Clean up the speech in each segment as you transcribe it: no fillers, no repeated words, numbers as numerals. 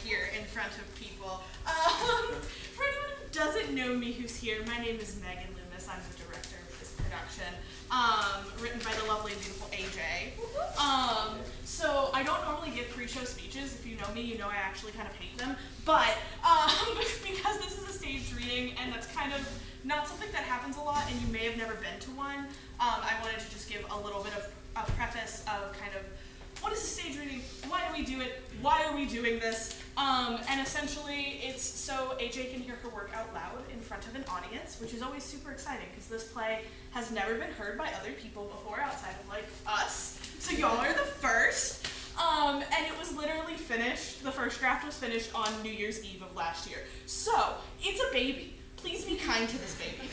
here in front of people. For anyone who doesn't know me who's here, my name is Megan Lummus. I'm the director of this production, written by the lovely and beautiful AJ. So I don't normally give pre-show speeches. If you know me, you know I actually kind of hate them. But because this is a staged reading, and that's kind of not something that happens a lot, and you may have never been to one, I wanted to just give a little bit of a preface of kind of what is a stage reading, why do we do it, why are we doing this, and essentially it's so AJ can hear her work out loud in front of an audience, which is always super exciting because this play has never been heard by other people before outside of like us, so y'all are the first. And it was literally finished, the first draft was finished on New Year's Eve of last year. So, it's a baby. Please be kind to this baby.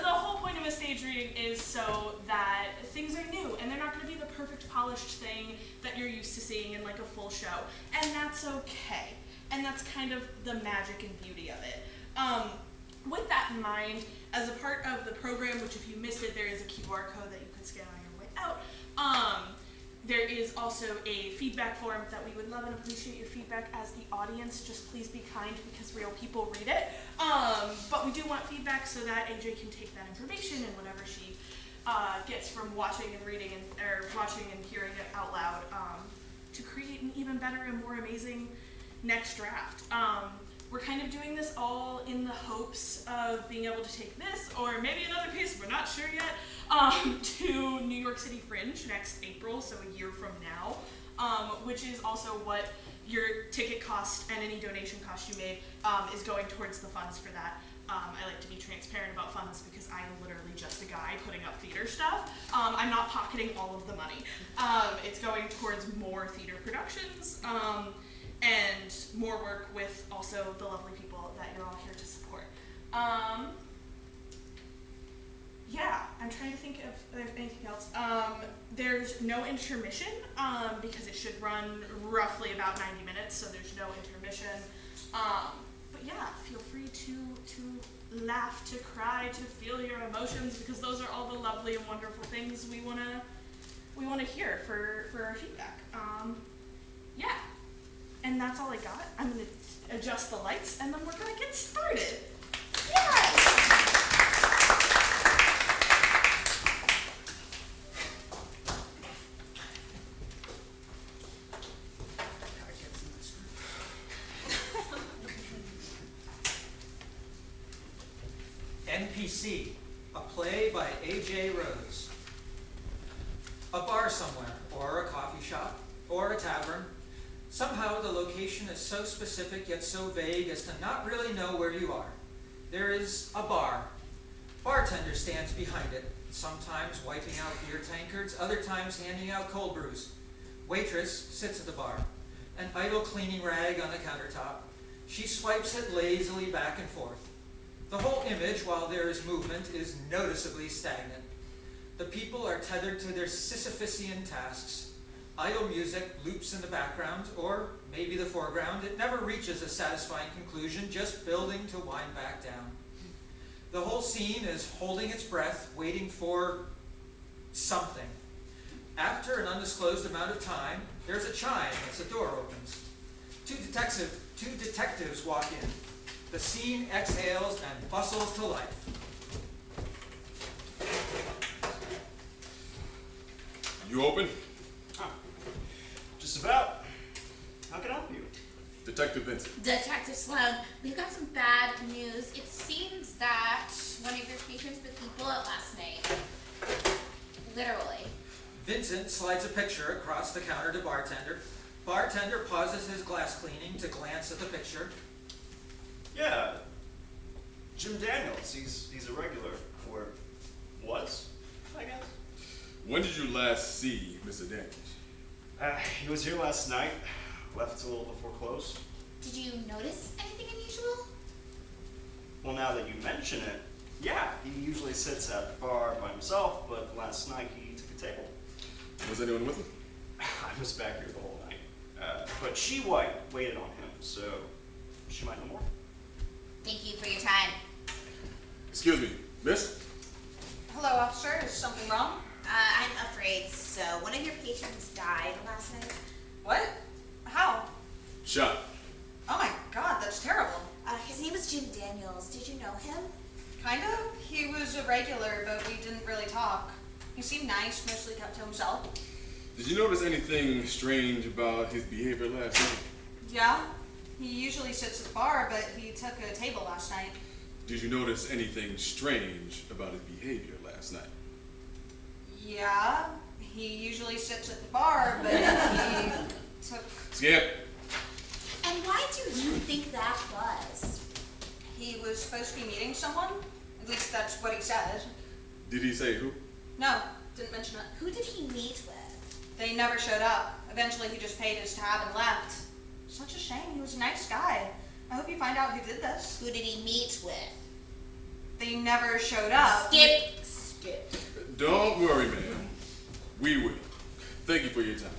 The whole point of a stage reading is so that things are new, and they're not going to be the perfect polished thing that you're used to seeing in like a full show. And that's okay. And that's kind of the magic and beauty of it. With that in mind, as a part of the program, which if you missed it, there is a QR code that you could scan on your way out. There is also a feedback form that we would love and appreciate your feedback as the audience. Just please be kind because real people read it. But we do want feedback so that AJ can take that information and whatever she gets from watching and reading or watching and hearing it out loud to create an even better and more amazing next draft. We're kind of doing this all in the hopes of being able to take this, or maybe another piece, we're not sure yet, to New York City Fringe next April, so a year from now, which is also what your ticket cost and any donation cost you made is going towards the funds for that. I like to be transparent about funds because I am literally just a guy putting up theater stuff. I'm not pocketing all of the money. It's going towards more theater productions, and more work with also the lovely people that you're all here to support. Yeah, I'm trying to think if there's anything else. There's no intermission because it should run roughly about 90 minutes, so there's no intermission. But yeah, feel free to laugh, to cry, to feel your emotions, because those are all the lovely and wonderful things we wanna hear for our feedback. Yeah. And that's all I got. I'm going to adjust the lights, and then we're going to get started. Yes! NPC, a play by A.J. Rose. A bar somewhere, or a coffee shop, or a tavern. Somehow the location is so specific yet so vague as to not really know where you are. There is a bar. Bartender stands behind it, sometimes wiping out beer tankards, other times handing out cold brews. Waitress sits at the bar, an idle cleaning rag on the countertop. She swipes it lazily back and forth. The whole image, while there is movement, is noticeably stagnant. The people are tethered to their Sisyphusian tasks. Idle music loops in the background, or maybe the foreground. It never reaches a satisfying conclusion, just building to wind back down. The whole scene is holding its breath, waiting for something. After an undisclosed amount of time, there's a chime as the door opens. Two detectives walk in. The scene exhales and bustles to life. You open? Just about. How can I help you? Detective Vincent. Detective Sloane, we've got some bad news. It seems that one of your patrons put the bullet last night. Literally. Vincent slides a picture across the counter to Bartender. Bartender pauses his glass cleaning to glance at the picture. Yeah. Jim Daniels. He's a regular. Or was, I guess. When did you last see Mr. Daniels? He was here last night. Left a little before close. Did you notice anything unusual? Well, now that you mention it, yeah, he usually sits at the bar by himself, but last night he took a table. Was anyone with him? I was back here the whole night. But she waited on him, so she might know more. Thank you for your time. Excuse me, miss? Hello, officer. Is something wrong? I'm afraid so. One of your patrons died last night. What? How? Shot. Oh my god, that's terrible. His name is Jim Daniels. Did you know him? Kind of. He was a regular, but we didn't really talk. He seemed nice, mostly kept to himself. Did you notice anything strange about his behavior last night? Yeah. He usually sits at the bar, but he took a table last night. Did you notice anything strange about his behavior last night? Yeah. He usually sits at the bar, but he took... Skip. And why do you think that was? He was supposed to be meeting someone. At least that's what he said. Did he say who? No, didn't mention it. Who did he meet with? They never showed up. Eventually he just paid his tab and left. Such a shame. He was a nice guy. I hope you find out who did this. Who did he meet with? They never showed up. Skip. Don't worry, ma'am. We will. Thank you for your time.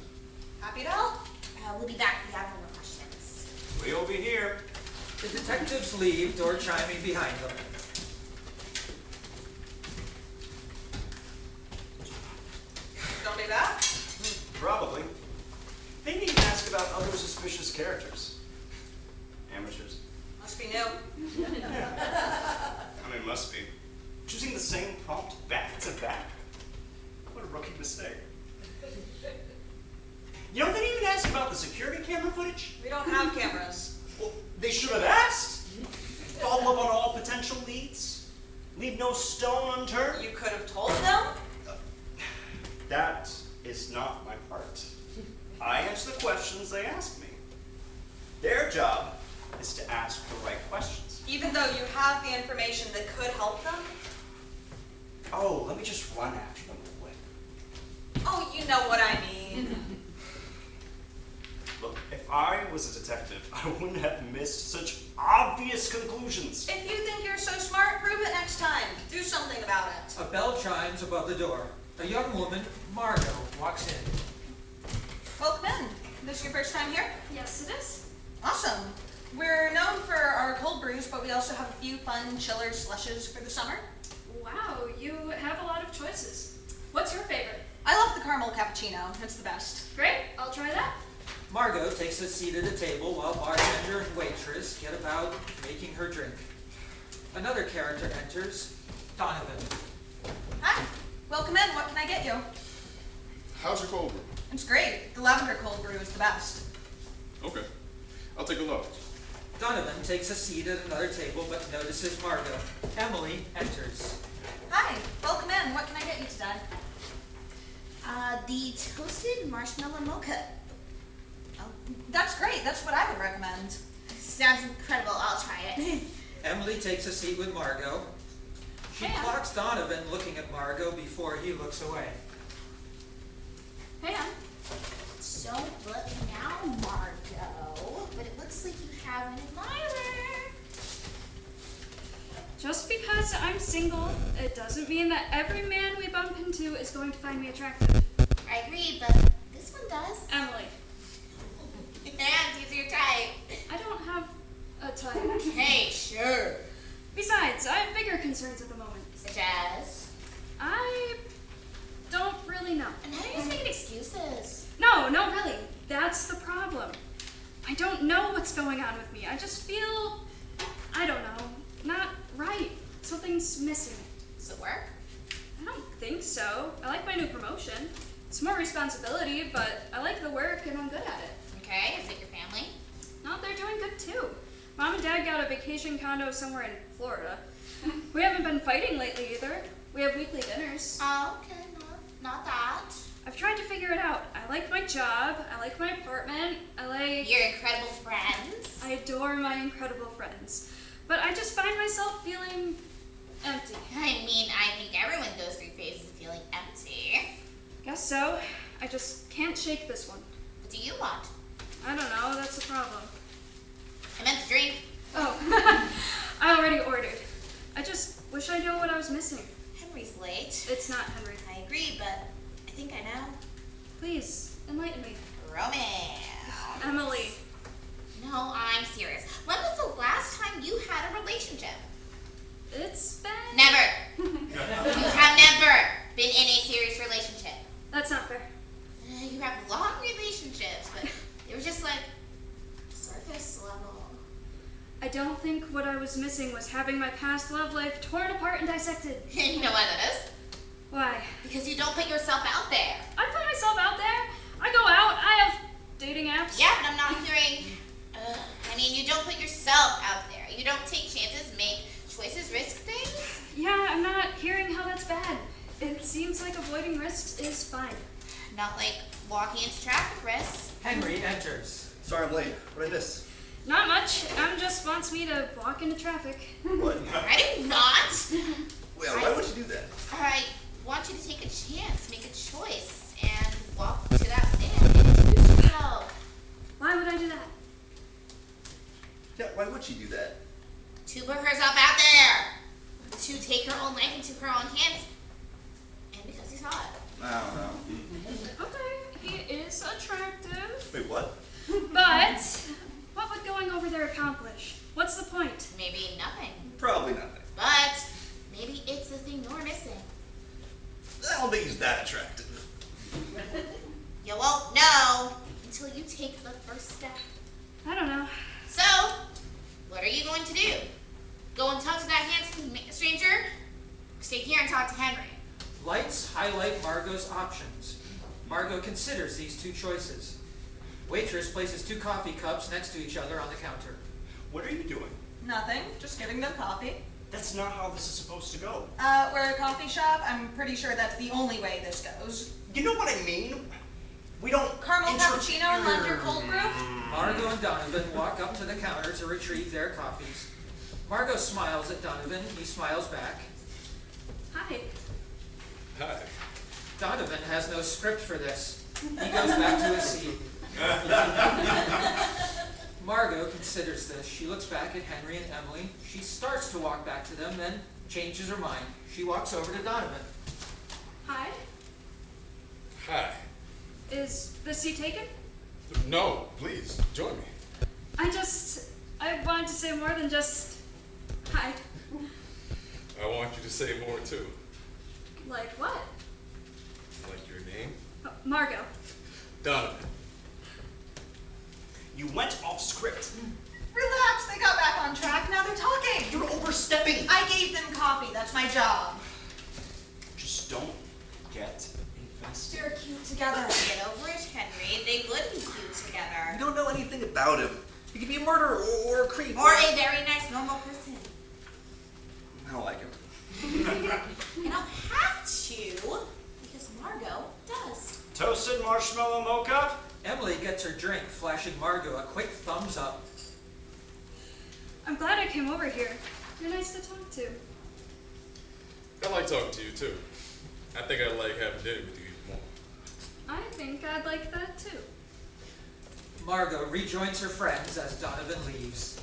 Happy to help. We'll be back if you have any more questions. We'll be here. The detectives leave, door chiming behind them. Don't do that. Probably. They need to ask about other suspicious characters. Amateurs. Must be new. I mean, must be. Choosing the same prompt back to back. What a rookie mistake. You know, they didn't even ask about the security camera footage. We don't have cameras. Well, they should have asked. Follow up on all potential leads. Leave no stone unturned. You could have told them. That is not my part. I answer the questions they ask me. Their job is to ask the right questions. Even though you have the information that could help them. Oh, let me just run after them away. Oh, you know what I mean. Look, if I was a detective, I wouldn't have missed such obvious conclusions. If you think you're so smart, prove it next time. Do something about it. A bell chimes above the door. A young woman, Margot, walks in. Welcome in. This your first time here? Yes, it is. Awesome. We're known for our cold brews, but we also have a few fun chiller slushes for the summer. Wow, you have a lot of choices. What's your favorite? I love the caramel cappuccino. It's the best. Great, I'll try that. Margot takes a seat at a table while bartender and waitress get about making her drink. Another character enters, Donovan. Hi. Welcome in. What can I get you? How's your cold brew? It's great. The lavender cold brew is the best. Okay. I'll take a large. Donovan takes a seat at another table but notices Margot. Emily enters. Hi. Welcome in. What can I get you today? The toasted marshmallow mocha. Oh, that's great. That's what I would recommend. Sounds incredible. I'll try it. Emily takes a seat with Margot. She Hey, Em. clocks Donovan looking at Margot before he looks away. Hey, Em. Don't look now, Margot. But it looks like you have an admirer. Just because I'm single, it doesn't mean that every man we bump into is going to find me attractive. I agree, but this one does. Emily, And he's your type. I don't have a type. Hey, sure. Besides, I have bigger concerns at the moment. Such as? I don't really know. And how are you just making excuses? No, really. That's the problem. I don't know what's going on with me. I just feel, I don't know, not right. Something's missing. Does it work? I don't think so. I like my new promotion. It's more responsibility, but I like the work and I'm good at it. Okay, is it your family? No, they're doing good too. Mom and Dad got a vacation condo somewhere in Florida. We haven't been fighting lately either. We have weekly dinners. Oh, okay, not that. I've tried to figure it out. I like my job. I like my apartment. I like... Your incredible friends. I adore my incredible friends. But I just find myself feeling empty. I mean, I think everyone goes through phases of feeling empty. Guess so. I just can't shake this one. What do you want? I don't know. That's a problem. I meant to drink. Oh, I already ordered. I just wish I knew what I was missing. Henry's late. It's not Henry. I agree, but I think I know. Please, enlighten me. Romance. Emily. No, I'm serious. When was the last time you had a relationship? It's been... Never. You have never been in a serious relationship. That's not fair. You have long relationships, but they were just like don't think what I was missing was having my past love life torn apart and dissected. You know why that is? Why? Because you don't put yourself out there. I put myself out there. I go out. I have dating apps. Yeah, but I'm not hearing. I mean, you don't put yourself out there. You don't take chances, make choices, risk things. Yeah, I'm not hearing how that's bad. It seems like avoiding risks is fine. Not like walking into traffic risks. Henry enters. Sorry I'm late. What did I miss? Not much. Just wants me to walk into traffic. What? I do not. Well, why would you do that? I want you to take a chance, make a choice, and walk to that man and introduce yourself. Why would I do that? Yeah, why would she do that? To put herself out there. To take her own life into her own hands. And because he's hot. I don't know. Okay, he is attractive. Wait, what? But what would going over there accomplish? What's the point? Maybe nothing. Probably nothing. But maybe it's the thing you're missing. I don't think he's that attractive. You won't know until you take the first step. I don't know. So, what are you going to do? Go and talk to that handsome stranger? Stay here and talk to Henry. Lights highlight Margot's options. Margot considers these two choices. Waitress places 2 coffee cups next to each other on the counter. What are you doing? Nothing, just giving them coffee. That's not how this is supposed to go. We're a coffee shop. I'm pretty sure that's the only way this goes. You know what I mean? We don't Caramel interfere. cappuccino and lavender cold brew? Margot and Donovan walk up to the counter to retrieve their coffees. Margot smiles at Donovan. He smiles back. Hi. Hi. Donovan has no script for this. He goes back to his seat. Margot considers this. She looks back at Henry and Emily. She starts to walk back to them, then changes her mind. She walks over to Donovan. Hi. Hi. Is the seat taken? No, please, join me. I wanted to say more than just hi. I want you to say more too. Like what? Like your name? Margot. Donovan. You went off script. Relax, they got back on track. Now they're talking. You're overstepping. I gave them coffee. That's my job. Just don't get invested. They're cute together. Get over it, Henry. They would be cute together. You don't know anything about him. He could be a murderer or a creep. Or a very nice, normal person. I don't like him. You don't have to, because Margot does. Toasted marshmallow mocha? Emily gets her drink, flashing Margot a quick thumbs up. I'm glad I came over here. You're nice to talk to. I like talking to you too. I think I like having dinner with you even more. I think I'd like that too. Margot rejoins her friends as Donovan leaves.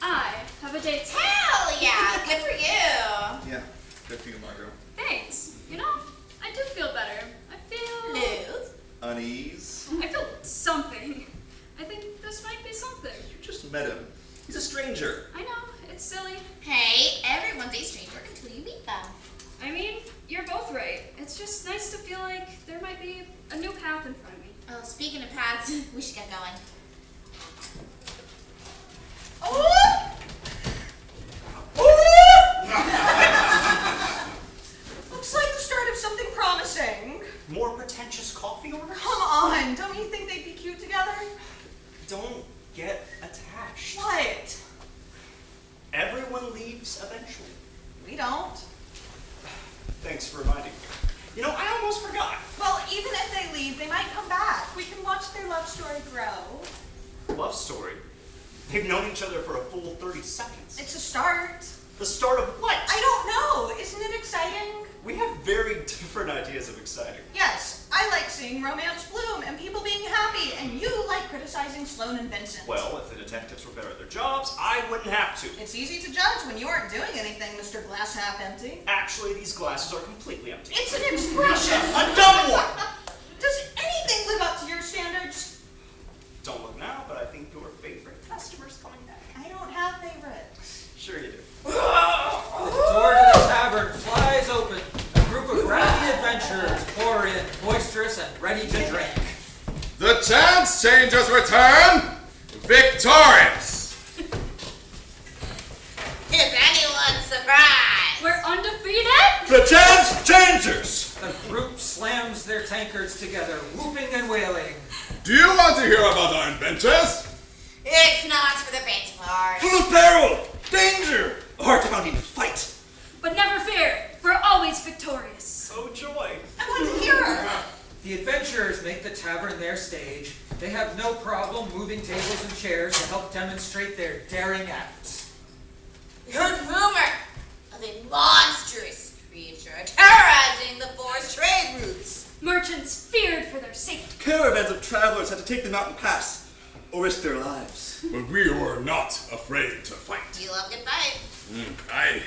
I have a date. Hell yeah, good for you. Yeah, good for you, Margot. Thanks. You know, I do feel better. I feel... Lose. Unease. I feel something. I think this might be something. You just met him. He's a stranger. I know, it's silly. Hey, everyone's a stranger until you meet them. I mean, you're both right. It's just nice to feel like there might be a new path in front of me. Oh, speaking of paths, we should get going. Looks like the start of something promising. More pretentious coffee orders? Come on, don't you think they'd be cute together? Don't get attached. What? Everyone leaves eventually. We don't. Thanks for reminding me. You know, I almost forgot. Well, even if they leave, they might come back. We can watch their love story grow. Love story. They've known each other for a full 30 seconds. It's a start. The start of what? I don't know. Isn't it exciting? We have very different ideas of exciting. Yes, I like seeing romance bloom and people being happy, and you like criticizing Sloane and Vincent. Well, if the detectives were better at their jobs, I wouldn't have to. It's easy to judge when you aren't doing anything, Mr. Glass Half Empty. Actually, these glasses are completely empty. It's an expression! A dumb one! Does anything live up to your standards? Don't look now, but I think your favorite customer's coming back. I don't have favorites. Sure you do. The door to the tavern flies open. A group of rowdy adventurers pour in, boisterous and ready to drink. The chance changers return, victorious. the chance changers! The group slams their tankards together, whooping and wailing. Do you want to hear about our adventures? It's not for the faint of heart. Full of peril, danger, a heart-pounding fight. But never fear, we're always victorious. Oh joy. I want to hear her. The adventurers make the tavern their stage. They have no problem moving tables and chairs to help demonstrate their daring acts. We heard rumor of a monstrous creature terrorizing the forest trade routes. Merchants feared for their safety. Caravans of travelers had to take the mountain pass or risk their lives. But we were not afraid to fight. You love a good fight. Aye.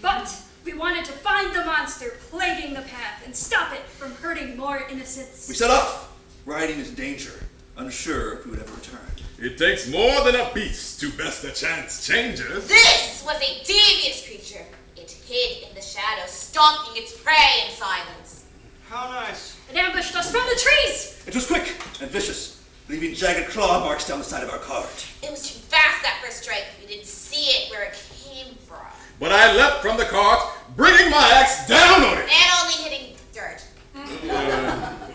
But we wanted to find the monster plaguing the path and stop it from hurting more innocents. We set off, riding into danger, unsure if we would ever return. It takes more than a beast to best the chance changers. This was a devious creature. It hid in the shadows, stalking its prey in silence. How nice. It ambushed us from the trees. It was quick and vicious, leaving jagged claw marks down the side of our cart. It was too fast that first strike. We didn't see it where it came from. But I leapt from the cart, bringing my axe down on it. And only hitting dirt.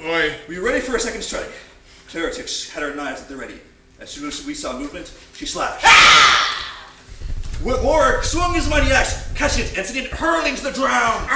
Oi. We were ready for a second strike. Calaytrix had her knives at the ready. As soon as we saw movement, she slashed. Warrick swung his mighty axe, catching it and sending it hurling to the ground.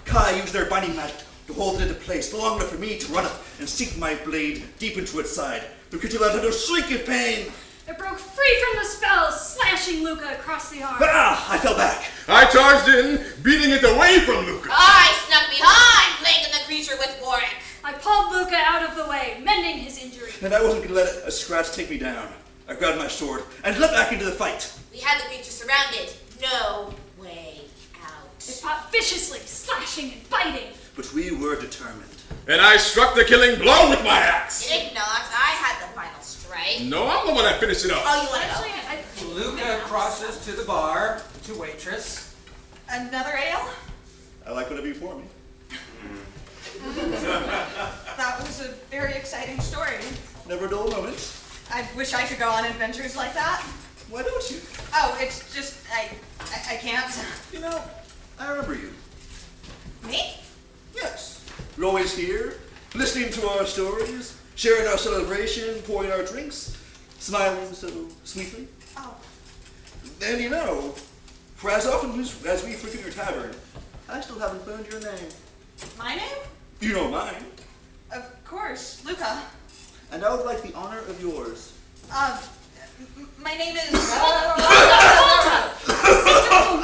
Kai used their binding magic to hold it into place long enough for me to run up and sink my blade deep into its side. The creature let out a shriek of pain. It broke free from the spell, slashing Luca across the arm. I fell back. I charged in, beating it away from Luca. I snuck behind, playing the creature with Warrick. I pulled Luca out of the way, mending his injury. And I wasn't going to let a scratch take me down. I grabbed my sword and leapt back into the fight. We had the creature surrounded. No way out. It fought viciously, slashing and biting. But we were determined. And I struck the killing blow with my axe. You did not. I had the final strike. No, I'm the one that finished it off. Oh, you want to go? Actually, Luca crosses to the bar, to Waitress. Another ale? I like whatever you pour me. That was a very exciting story. Never a dull moment. I wish I could go on adventures like that. Why don't you? Oh, it's just, I can't. You know, I remember you. Me? Yes. You're always here, listening to our stories, sharing our celebration, pouring our drinks, smiling so sweetly. Oh, And you know, for as often as we frequent your tavern, I still haven't learned your name. my name? You know mine. Of course, Luca. And I would like the honor of yours. My name is, I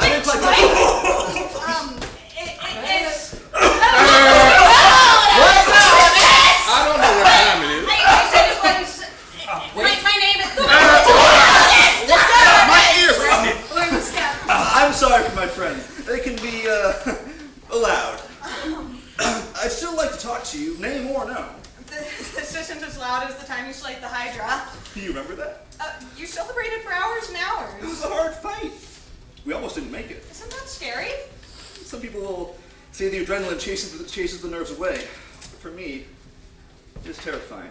didn't like that. it's, I don't know what time it is. I said it was, my name is, My ears. I'm sorry for my friend. They can be, allowed. I'd still like to talk to you, name or no. this isn't as loud as the time you slayed the Hydra. Do you remember that? You celebrated for hours and hours. It was a hard fight. We almost didn't make it. Isn't that scary? Some people will say the adrenaline chases the nerves away. But for me, it's terrifying.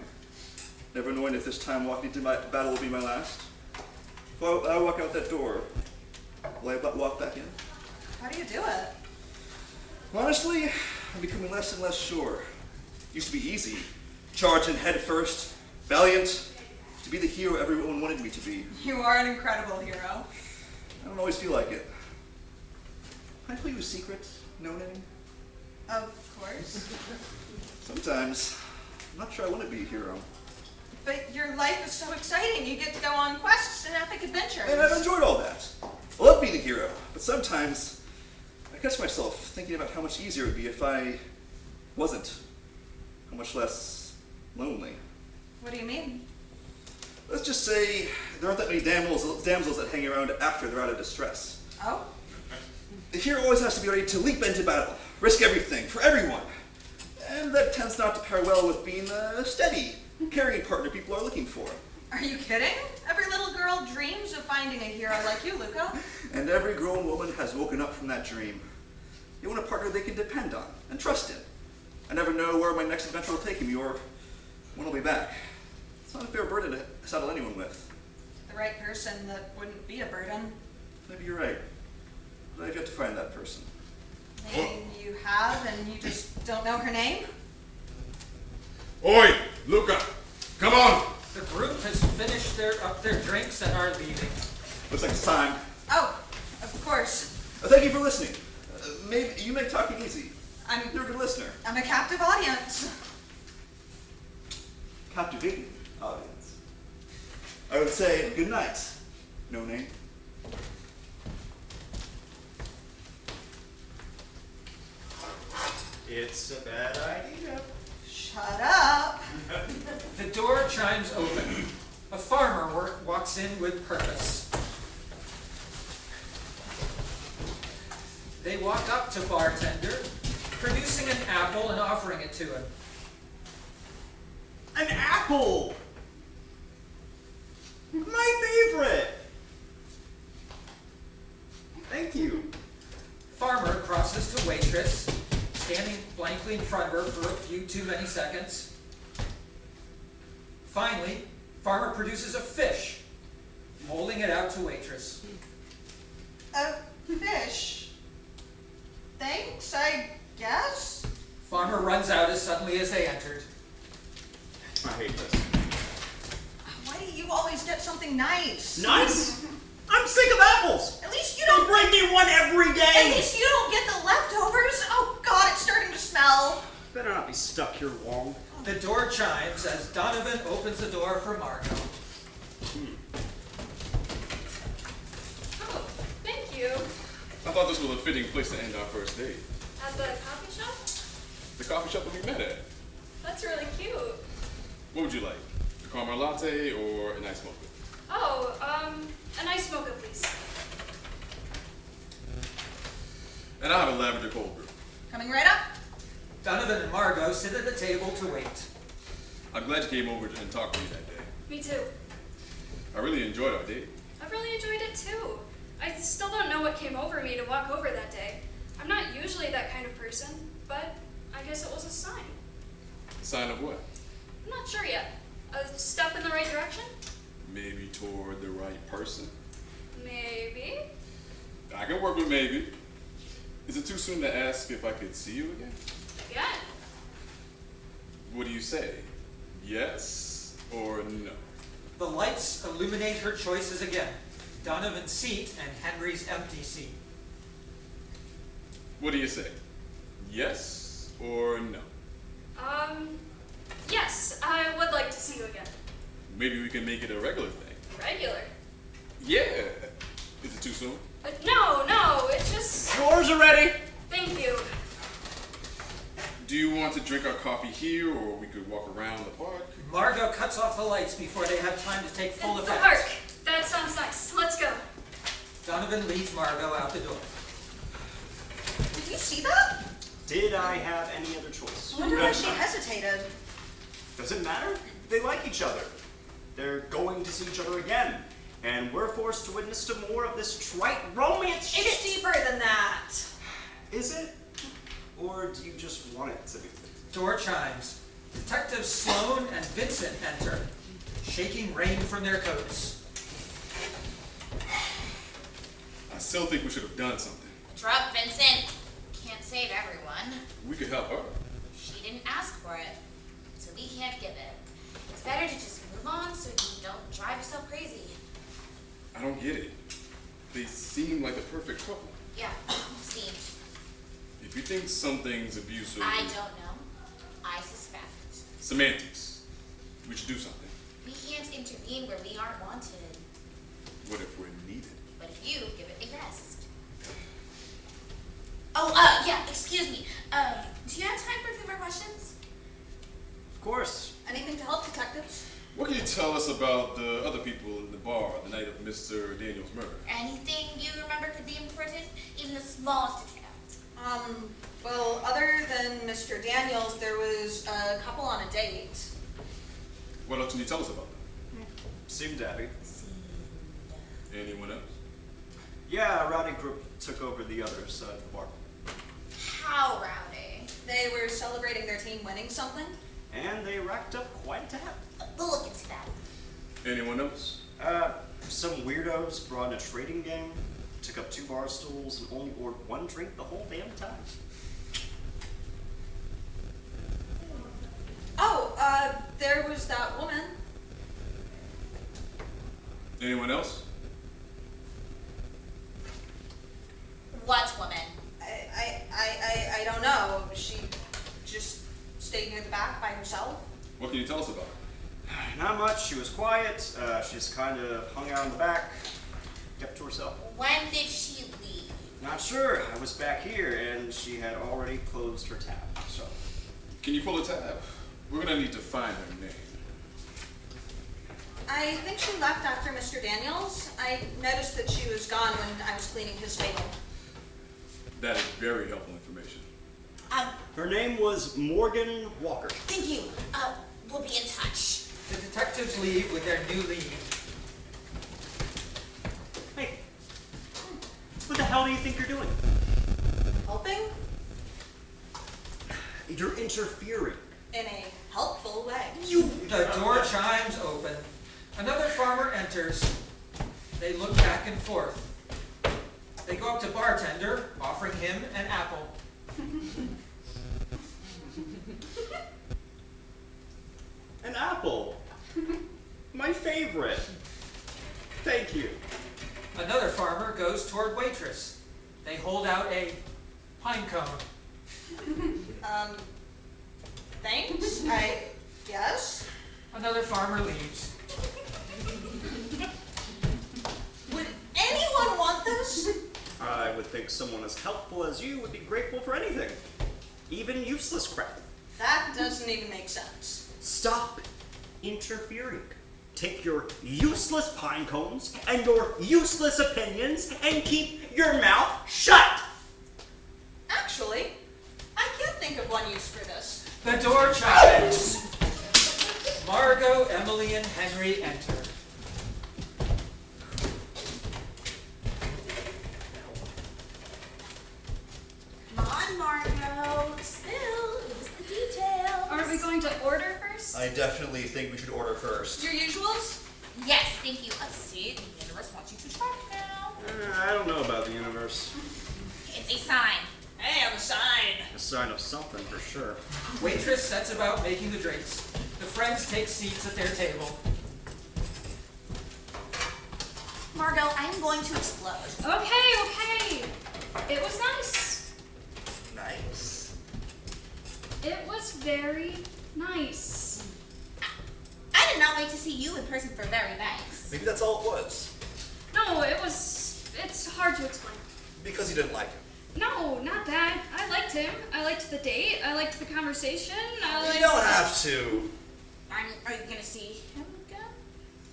Never knowing if this time walking into my battle will be my last. If I walk out that door, will I walk back in? How do you do it? Honestly, I'm becoming less and less sure. Used to be easy. Charge in head first, valiant, to be the hero everyone wanted me to be. You are an incredible hero. I don't always feel like it. Can I tell you a secret, no name? Of course. Sometimes, I'm not sure I want to be a hero. But your life is so exciting. You get to go on quests and epic adventures. And I've enjoyed all that. I love being a hero, but sometimes I catch myself thinking about how much easier it would be if I wasn't. How much less lonely. What do you mean? Let's just say there aren't that many damsels that hang around after they're out of distress. Oh? The hero always has to be ready to leap into battle, risk everything, for everyone. And that tends not to pair well with being a steady, caring partner people are looking for. Are you kidding? Every little girl dreams of finding a hero like you, Luca. And every grown woman has woken up from that dream. They want a partner they can depend on and trust in. I never know where my next adventure will take me or when I'll be back. It's not a fair burden to saddle anyone with. The right person that wouldn't be a burden. Maybe you're right. But I've yet to find that person. Maybe you have and you just don't know her name? Oi, Luca, come on. The group has finished their drinks and are leaving. Looks like it's time. Oh, of course. Thank you for listening. Maybe you make talking easy. You're a good listener. I'm a captive audience. Captivating audience. I would say good night. No name. It's a bad idea. Shut up. The door chimes open. A farmer walks in with purpose. They walk up to Bartender, producing an apple and offering it to him. An apple! My favorite! Thank you. Farmer crosses to Waitress, standing blankly in front of her for a few too many seconds. Finally, Farmer produces a fish, holding it out to Waitress. A fish. Thanks, I guess? Farmer runs out as suddenly as they entered. I hate this. Why do you always get something nice? Nice? I'm sick of apples! At least you They don't. bring me one every At day! least you don't get the leftovers. Oh God, it's starting to smell. Better not be stuck here long. The door chimes as Donovan opens the door for Margot. Oh, thank you. I thought this was a fitting place to end our first date. At the coffee shop? The coffee shop that we met at. That's really cute. What would you like? A caramel latte or an iced mocha? Oh, an ice mocha, please. And I have a lavender cold brew. Coming right up. Donovan and Margot sit at the table to wait. I'm glad you came over and talked to me that day. Me too. I really enjoyed our date. I've really enjoyed it too. I still don't know what came over me to walk over that day. I'm not usually that kind of person, but I guess it was a sign. A sign of what? I'm not sure yet. A step in the right direction? Maybe toward the right person. Maybe. I can work with maybe. Is it too soon to ask if I could see you again? Again. What do you say? Yes or no? The lights illuminate her choices again. Donovan's seat and Henry's empty seat. What do you say? Yes or no? Yes, I would like to see you again. Maybe we can make it a regular thing. Regular. Yeah. Is it too soon? No, it's just... Floors are ready! Thank you. Do you want to drink our coffee here or we could walk around the park? Margot cuts off the lights before they have time to take full The effect. park. That sounds nice. Let's go. Donovan leads Margot out the door. Did you see that? Did I have any other choice? I wonder why she hesitated. Does it matter? They like each other. They're going to see each other again. And we're forced to witness to more of this trite romance shit. It's deeper than that. Is it? Or do you just want it to be? Door chimes. Detectives Sloane and Vincent enter, shaking rain from their coats. I still think we should have done something. Drop Vincent. Can't save everyone. We could help her. She didn't ask for it, so we can't give it. It's better to just move on so you don't drive yourself crazy. I don't get it. They seem like the perfect couple. Yeah, seemed. If you think something's abusive... I don't know. I suspect. Semantics. We should do something. We can't intervene where we aren't wanted. What if we're needed? But if you give it a rest. Oh, yeah, excuse me. Do you have time for a few more questions? Of course. Anything to help, detectives? What can you tell us about the other people in the bar the night of Mr. Daniel's murder? Anything you remember could be important, even the smallest detail. Well, other than Mr. Daniels, there was a couple on a date. What else can you tell us about them? Seemed happy. Anyone else? Yeah, a rowdy group took over the other side of the bar. How rowdy. They were celebrating their team winning something. And they racked up quite a tab. We'll look into that. Anyone else? Some weirdos brought in a trading game. took up 2 bar stools, and only ordered 1 drink the whole damn time. Oh, there was that woman. Anyone else? What woman? I don't know. She just stayed near the back by herself. What can you tell us about her? Not much. She was quiet. She just kind of hung out in the back, kept to herself. When did she leave? Not sure. I was back here, and she had already closed her tab. So, Can you pull a tab? We're gonna need to find her name. I think she left after Mr. Daniels. I noticed that she was gone when I was cleaning his table. That is very helpful information. her name was Morgan Walker. Thank you. We'll be in touch. The detectives leave with their new lead. Hey, what the hell do you think you're doing? Helping? You're interfering. In a helpful way. The door chimes open. Another farmer enters. They look back and forth. They go up to Bartender, offering him an apple. An apple. My favorite. Thank you. Another farmer goes toward Waitress. They hold out a pine cone. Thanks? Yes? Another farmer leaves. Would anyone want this? I would think someone as helpful as you would be grateful for anything. Even useless crap. That doesn't even make sense. Stop interfering. Take your useless pine cones and your useless opinions and keep your mouth shut! Actually, I can't think of one use for this. The door chimes. Margot, Emily, and Henry enter. Come on, Margot. Still, it was the details. Aren't we going to order first? I definitely think we should order first. Your usuals? Yes, thank you. See, the universe wants you to start now. I don't know about the universe. It's a sign. Hey, I'm a sign. A sign of something for sure. Waitress sets about making the drinks. The friends take seats at their table. Margot, I'm going to explode. Okay. It was nice. Nice. It was very nice. I did not wait to see you in person for very nice. Maybe that's all it was. No, it's hard to explain. Because you didn't like him. No, not that. I liked him. I liked the date. I liked the conversation. You don't have to. Are you going to see him again?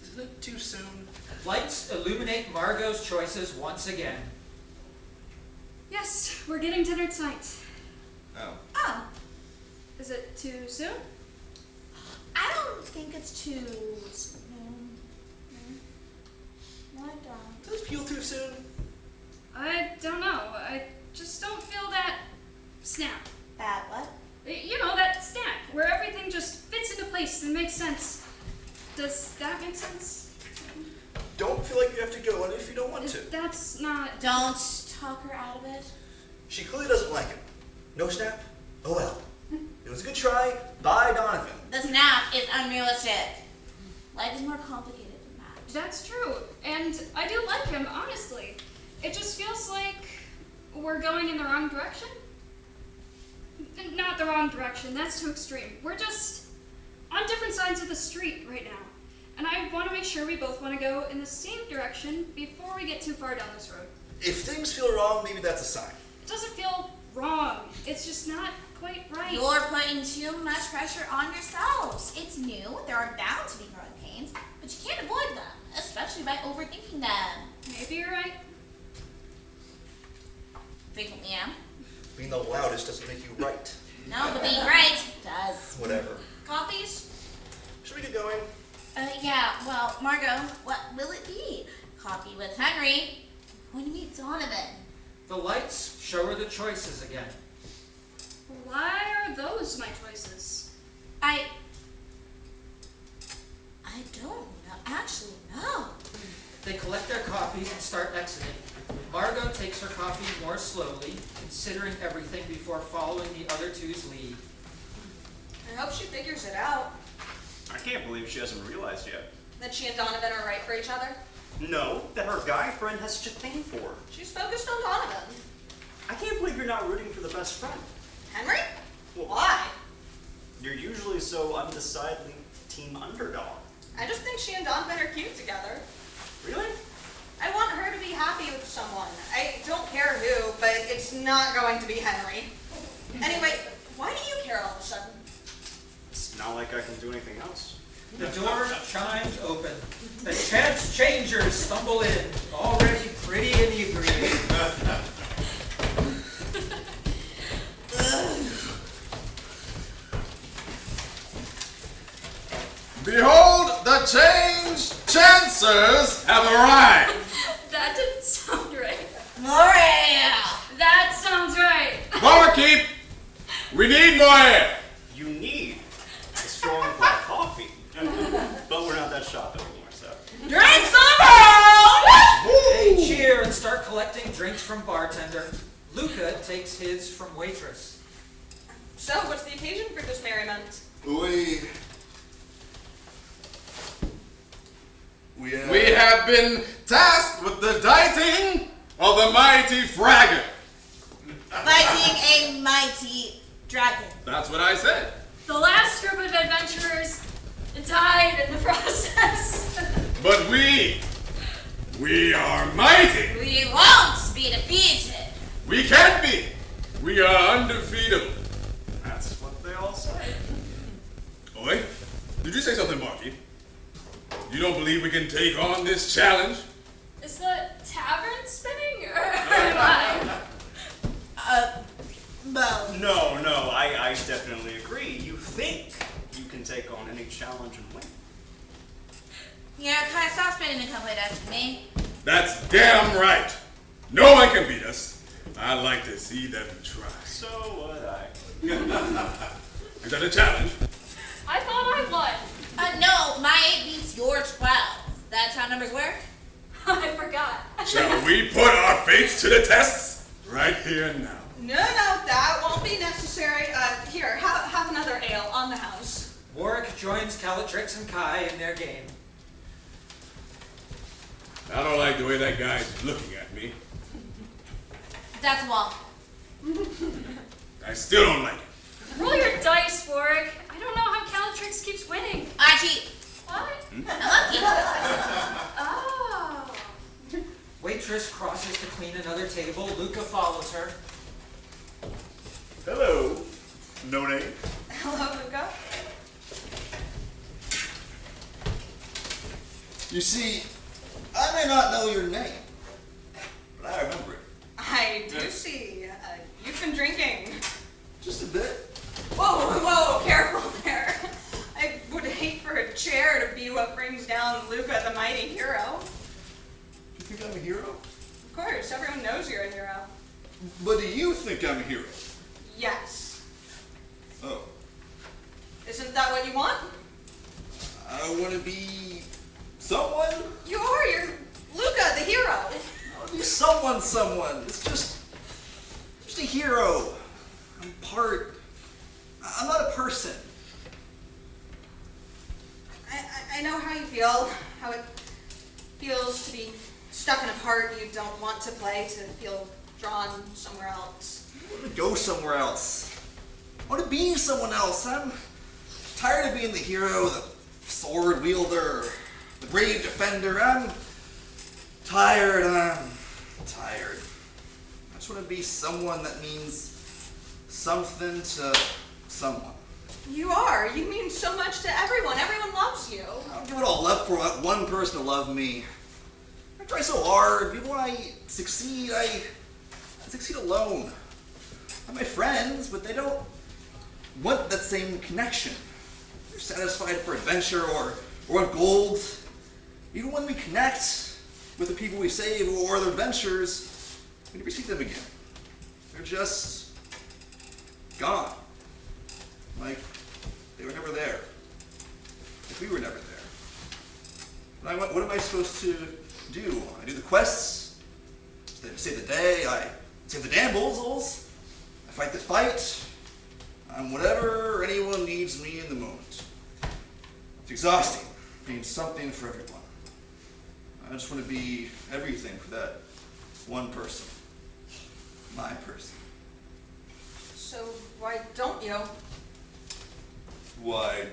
Isn't it too soon? Lights illuminate Margot's choices once again. Yes, we're getting dinner tonight. Oh. Oh, Is it too soon? I don't think it's too soon. What? Does it feel too soon? I don't know. I just don't feel that snap. That what? You know, that snap, where everything just fits into place and makes sense. Does that make sense? Don't feel like you have to go in if you don't want to. That's not... Don't talk her out of it. She clearly doesn't like him. No snap? Oh well. It was a good try. Bye, Donovan. The snap is unrealistic. Life is more complicated than that. That's true. And I do like him, honestly. It just feels like we're going in the wrong direction. Not the wrong direction, that's too extreme. We're just on different sides of the street right now. And I want to make sure we both want to go in the same direction before we get too far down this road. If things feel wrong, maybe that's a sign. It doesn't feel wrong. It's just not quite right. You're putting too much pressure on yourselves. It's new, there are bound to be growing pains, but you can't avoid them, especially by overthinking them. Maybe you're right. Frequently am. Being the loudest doesn't make you right. No, but being right does. Whatever. Coffees? Should we get going? Yeah, well, Margot, what will it be? Coffee with Henry. I'm going to meet Donovan. The lights show her the choices again. Why are those my choices? I don't know. Actually, no. They collect their coffees and start exiting. Margot takes her coffee more slowly, considering everything before following the other two's lead. I hope she figures it out. I can't believe she hasn't realized yet. That she and Donovan are right for each other. No, that her guy friend has such a thing for her. She's focused on Donovan. I can't believe you're not rooting for the best friend. Henry? Well, Why? You're usually so undecidedly team underdog. I just think she and Donovan are cute together. Really? I want her to be happy with someone. I don't care who, but it's not going to be Henry. Anyway, why do you care all of a sudden? It's not like I can do anything else. The door chimes open. The chance changers stumble in, already pretty inebriated. Behold, the change chancers have arrived. That didn't sound right. Moria! That sounds right. Barkeep, we need more air. You need a strong black coffee. But we're not that shop anymore, so. Drinks on They cheer and start collecting drinks from Bartender. Luca takes his from Waitress. So, what's the occasion for this merriment? We have been tasked with the dieting of the mighty fragger. Fighting a mighty dragon. That's what I said. The last group of adventurers died in the process. But we are mighty. We won't be defeated. We can't be. We are undefeatable. That's what they all say. Oi, did you say something, Barkeep? You don't believe we can take on this challenge? Is the tavern spinning or am I? No, I definitely agree. You think you can take on any challenge and win. Yeah, kind of stop spinning and come play that with me. That's damn right. No one can beat us. I'd like to see them try. So would I. Is that a challenge? I thought I won. No, my 8 beats your 12. That's how numbers work? I forgot. Shall we put our fates to the tests? Right here and now. No, that won't be necessary. Here, have another ale on the house. Warrick joins Calaytrix and Kai in their game. I don't like the way that guy's looking at me. That's a wall. I still don't like it. Roll your dice, Warrick. I don't know how Calaytrix keeps winning. I cheat. What? I'm lucky. Oh. Waitress crosses to clean another table. Luca follows her. Hello. No name. Hello, Luca. You see, I may not know your name, but I remember it. I do see. You've been drinking. Just a bit. Whoa, careful there. I would hate for a chair to be what brings down Luca, the mighty hero. Do you think I'm a hero? Of course, everyone knows you're a hero. But do you think I'm a hero? Yes. Oh. Isn't that what you want? I want to be someone? You are. You're Luca, the hero. I want to be someone. It's just a hero. I'm not a person. I know how you feel, how it feels to be stuck in a part you don't want to play, to feel drawn somewhere else. I want to go somewhere else. I want to be someone else. I'm tired of being the hero, the sword wielder, the brave defender. I'm tired. I just want to be someone that means something to someone. You are. You mean so much to everyone. Everyone loves you. I don't give it all up for that one person to love me. I try so hard. Even when I succeed, I succeed alone. I have my friends, but they don't want that same connection. They're satisfied for adventure or gold. Even when we connect with the people we save or their adventures, we never see them again. They're just gone. Like they were never there. Like we were never there. And what am I supposed to do? I do the quests, save the day, I save the damsels, I fight the fight. I'm whatever anyone needs me in the moment. It's exhausting, being something for everyone. I just want to be everything for that one person. My person. So why don't you? Why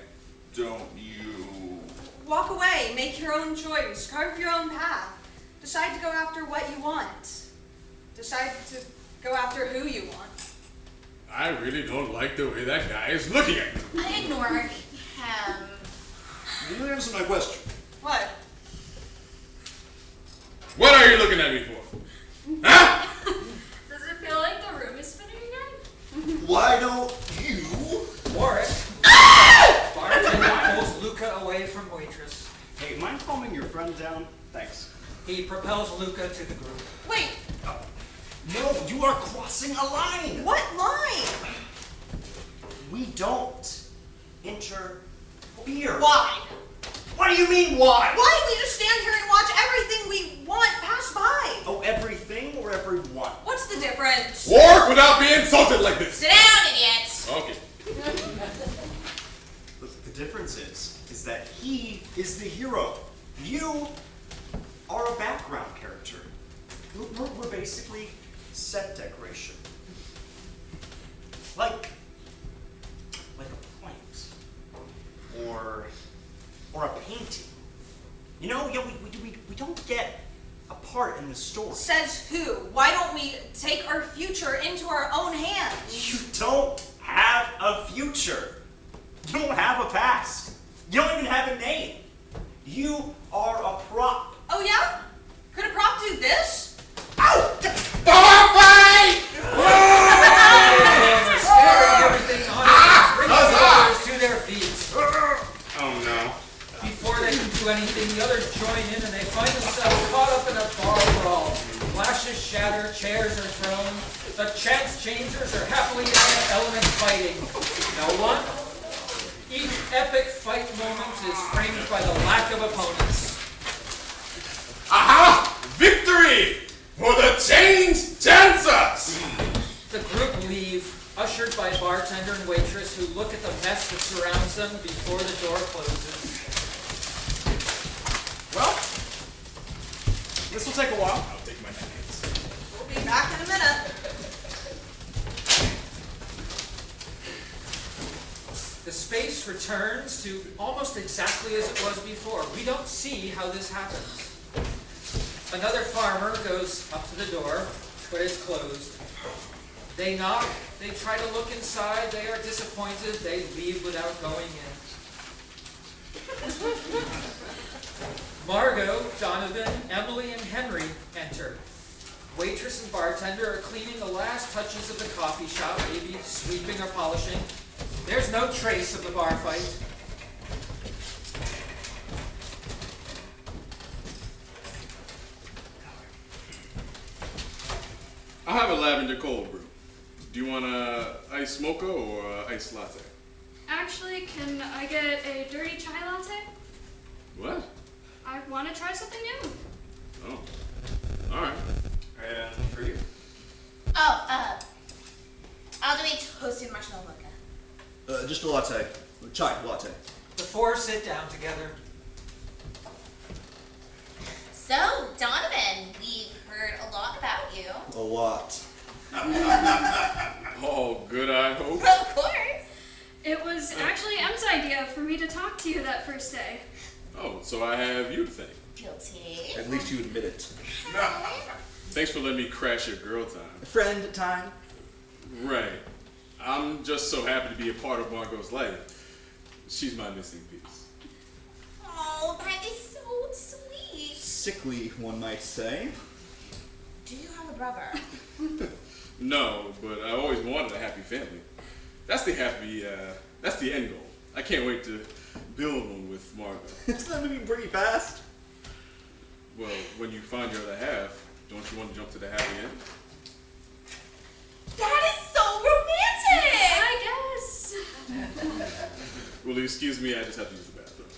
don't you? Walk away, make your own choice, carve your own path. Decide to go after what you want. Decide to go after who you want. I really don't like the way that guy is looking at me. I ignore him. You didn't answer my question. What? What are you looking at me for? Huh? Does it feel like the room is spinning again? Why don't you? Warrick. Bartender pulls Luca away from Waitress. Hey, mind calming your friend down? Thanks. He propels Luca to the group. Wait, No, you are crossing a line. what line? We don't interfere. Why? What do you mean, why? Why don't we just stand here and watch everything we want pass by? Oh, everything or everyone? What's the difference? Warrick without being insulted like this. Sit down, idiots. Okay. Look, the difference is that he is the hero. You are a background character. We're basically set decoration. Like a plant. Or a painting. You know, we don't get a part in the story. Says who? Why don't we take our future into our own hands? You don't have a future. You don't have a past. You don't even have a name. You are a prop. Oh yeah? Could a prop do this? Ow! Bar fight! They're scattering everything on it, bringing the others to their feet. Oh no. Before they can do anything, the others join in and they find themselves caught up in a bar brawl. Glasses shatter, chairs are thrown. The chance changers are happily in their element fighting. No one? Each epic fight moment is framed by the lack of opponents. Aha! Victory! For the change chancers! The group leave, ushered by Bartender and Waitress who look at the mess that surrounds them before the door closes. Well, this will take a while. I'll take my hands. We'll be back in a minute. The space returns to almost exactly as it was before. We don't see how this happens. Another farmer goes up to the door, but it's closed. They knock, they try to look inside, they are disappointed, they leave without going in. Margot, Donovan, Emily, and Henry enter. Waitress and Bartender are cleaning the last touches of the coffee shop, maybe sweeping or polishing. There's no trace of the bar fight. I have a lavender cold brew. Do you want a iced mocha or a iced latte? Actually, can I get a dirty chai latte? What? I want to try something new. Oh. Alright. And for you? Oh, I'll do a toasted marshmallow mocha. Just a latte. Chai latte. The four sit down together. So, Donovan, we've heard a lot about you. A lot. Oh, good, I hope. Of course. It was actually Em's idea for me to talk to you that first day. Oh, so I have you to thank. Guilty. At least you admit it. Thanks for letting me crash your girl time. Friend time. Right. I'm just so happy to be a part of Margot's life. She's my missing piece. Oh, that is so sweet. Sickly, one might say. Do you have a brother? No, but I always wanted a happy family. That's the end goal. I can't wait to build one with Margot. Isn't that moving pretty fast? Well, when you find your other half, don't you want to jump to the happy end? That is so romantic! I guess. Will you excuse me? I just have to use the bathroom.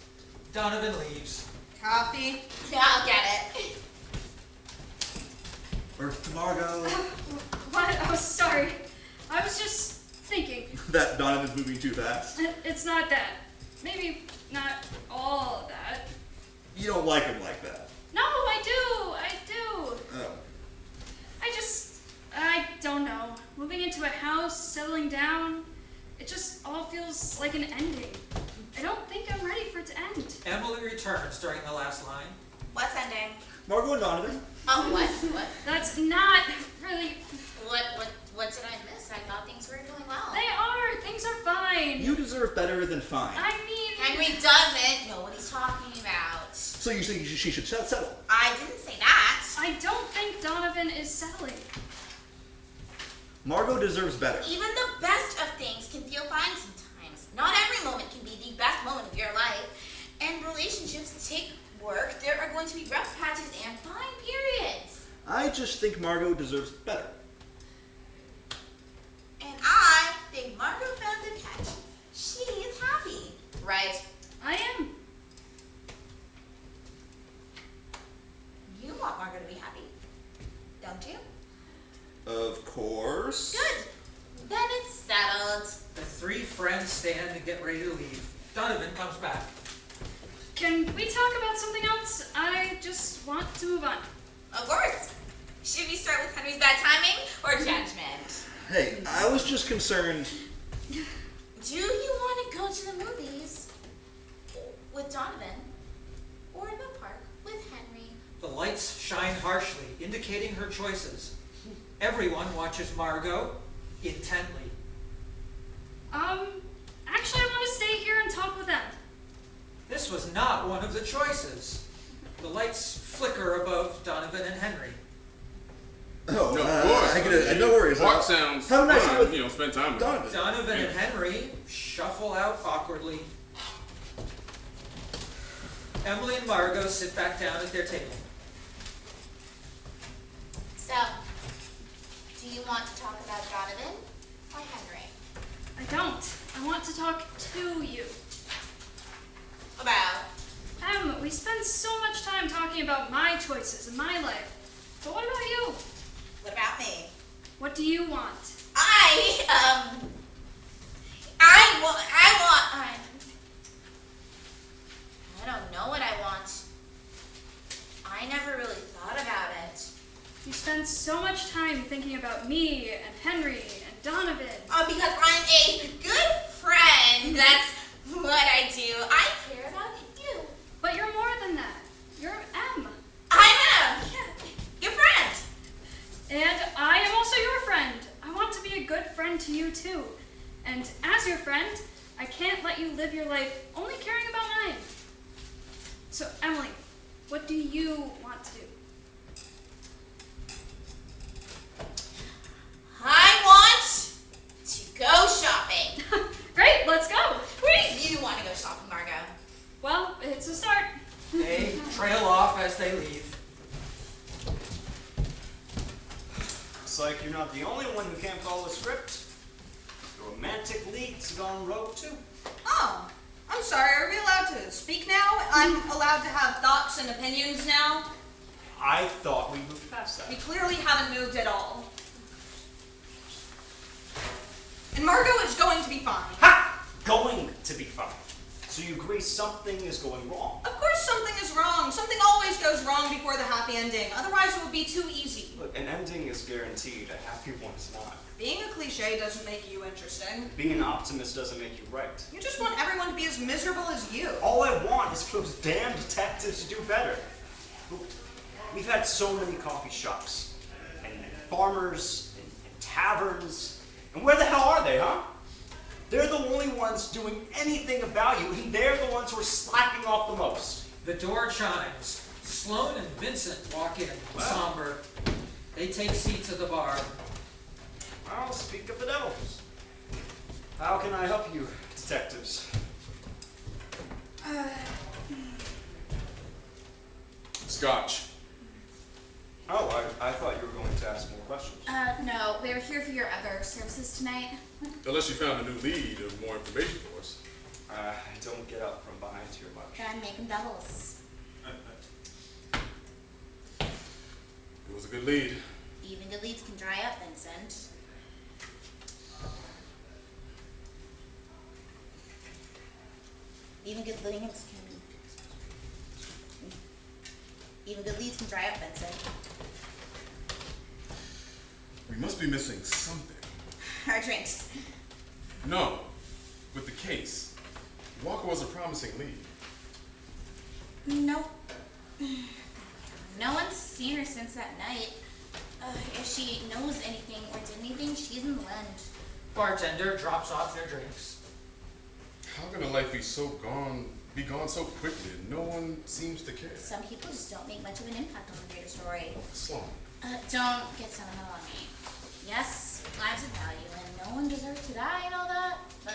Donovan leaves. Coffee. Yeah, I'll get it. Earth to Margot. What? Oh, sorry. I was just thinking. That Donovan's moving too fast. It's not that. Maybe not all of that. You don't like him like that. No, I do. Oh. I don't know. Moving into a house, settling down, it just all feels like an ending. I don't think I'm ready for it to end. Emily returns during the last line. What's ending? Margot and Donovan. Oh, what? What? That's not really. What did I miss? I thought things were going well. They are. Things are fine. You deserve better than fine. I mean. Henry doesn't know what he's talking about. So you think she should settle? I didn't say that. I don't think Donovan is settling. Margot deserves better. Even the best of things can feel fine sometimes. Not every moment can be the best moment of your life. And relationships take work. There are going to be rough patches and fine periods. I just think Margot deserves better. And I think Margot found a catch. She is happy, right? I am. You want Margot to be happy, don't you? Of course. Good. Then it's settled. The three friends stand and get ready to leave. Donovan comes back. Can we talk about something else? I just want to move on. Of course. Should we start with Henry's bad timing or judgment? Hey, I was just concerned. Do you want to go to the movies with Donovan or in the park with Henry? The lights shine harshly, indicating her choices. Everyone watches Margot intently. Actually, I want to stay here and talk with them. This was not one of the choices. The lights flicker above Donovan and Henry. Oh, No, of course. I get it. No worries. Park sounds Have a nice fun, time with you know, spend time with Donovan. Donovan and Henry shuffle out awkwardly. Emily and Margot sit back down at their table. So, do you want to talk about Donovan or Henry? I don't. I want to talk to you. About? We spend so much time talking about my choices and my life. But what about you? What about me? What do you want? I don't know what I want. I never really thought about it. You spend so much time thinking about me and Henry and Donovan. Because I'm a good friend. That's what I do. I care about you. But you're more than that. You're M. I am. Your friend. And I am also your friend. I want to be a good friend to you too. And as your friend, I can't let you live your life only caring about mine. So, Emily, what do you want to do? I want to go shopping. Great, let's go. You want to go shopping, Margot? Well, it's a start. They trail off as they leave. Looks like you're not the only one who can't follow a script. The romantic lead's gone rogue too. Oh, I'm sorry, are we allowed to speak now? I'm allowed to have thoughts and opinions now? I thought we moved past We that. clearly haven't moved at all. And Margot is going to be fine. Ha! Going to be fine. So you agree something is going wrong. Of course something is wrong. Something always goes wrong before the happy ending. Otherwise it would be too easy. Look, an ending is guaranteed, a happy one is not. Being a cliche doesn't make you interesting. Being an optimist doesn't make you right. You just want everyone to be as miserable as you. All I want is for those damn detectives to do better. Look, we've had so many coffee shops, and farmers, and taverns, and where the hell are they, huh? They're the only ones doing anything about you, and they're the ones who are slacking off the most. The door chimes. Sloane and Vincent walk in, somber. They take seats at the bar. I'll speak of the devil. How can I help you, detectives? Scotch. Oh, I thought you were going to ask more questions. No, we were here for your other services tonight. Unless you found a new lead or more information for us. I don't get up from behind here much. And making doubles. It was a good lead. leads can dry up, Vincent. Even good leads can dry up, Vincent. We must be missing something. Our drinks. No, with the case. Walker was a promising lead. Nope. No one's seen her since that night. If she knows anything or did anything, she's in the wind. Bartender drops off their drinks. How can a life be gone so quickly and no one seems to care? Some people just don't make much of an impact on the greater story. Sloane. Don't get sentimental on me. Yes, lives of value, and no one deserves to die and all that, but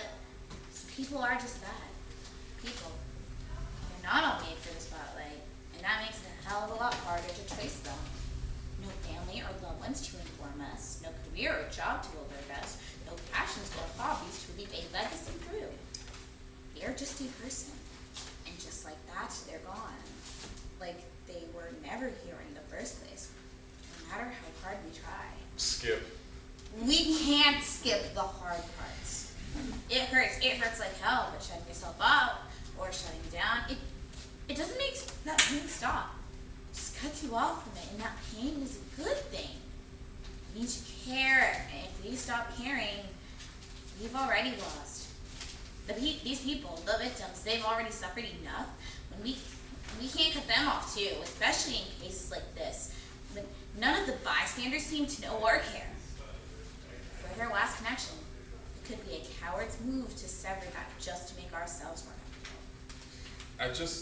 some people are just that. People. They're not all made for the spotlight, and that makes it a hell of a lot harder to trace them. No family or loved ones to inform us, no career or job to build their best, no passions or hobbies to leave a legacy through. They're just a person, and just like that, they're gone. Like they were never here in the first place, no matter how hard we try. Skip. We can't skip the hard parts. It hurts like hell, but shutting yourself up or shutting down, it doesn't make that pain stop. It just cuts you off from it, and that pain is a good thing. It means you care, and if we stop caring, we've already lost. These people, the victims, they've already suffered enough. When we can't cut them off too, especially in cases like this, when none of the bystanders seem to know or care. For their last connection, it could be a coward's move to sever that just to make ourselves more comfortable.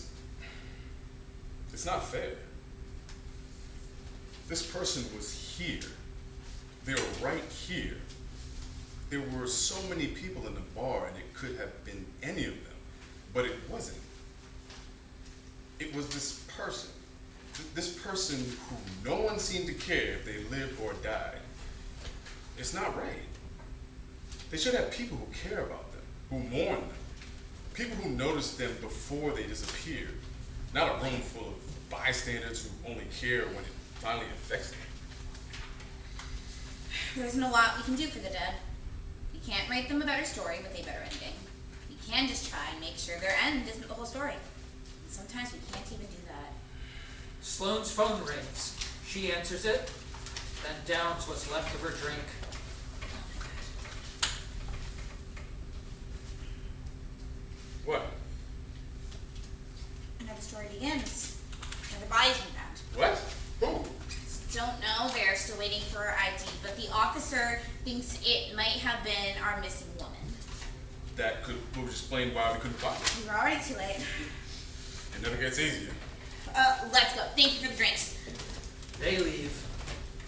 It's not fair. This person was here. They were right here. There were so many people in the bar, and it could have been any of them, but it wasn't. It was this person who no one seemed to care if they lived or died. It's not right. They should have people who care about them, who mourn them, people who notice them before they disappear, not a room full of bystanders who only care when it finally affects them. There isn't a lot we can do for the dead. We can't write them a better story with a better ending. We can just try and make sure their end isn't the whole story. And sometimes we can't even do that. Sloane's phone rings. She answers it, then downs what's left of her drink. What? Another story begins. Another body's been found. What? Who? Don't know. They're still waiting for her ID, but the officer thinks it might have been our missing woman. That would explain why we couldn't find her. We were already too late. It never gets easier. Let's go. Thank you for the drinks. They leave.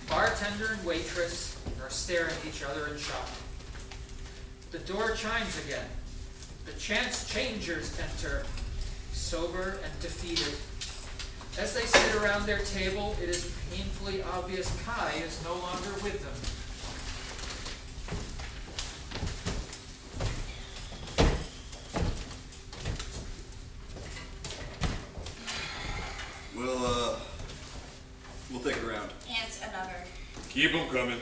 Bartender and waitress are staring at each other in shock. The door chimes again. The chance changers enter, sober and defeated. As they sit around their table, it is painfully obvious Kai is no longer with them. We'll take a round. And another. Keep them coming.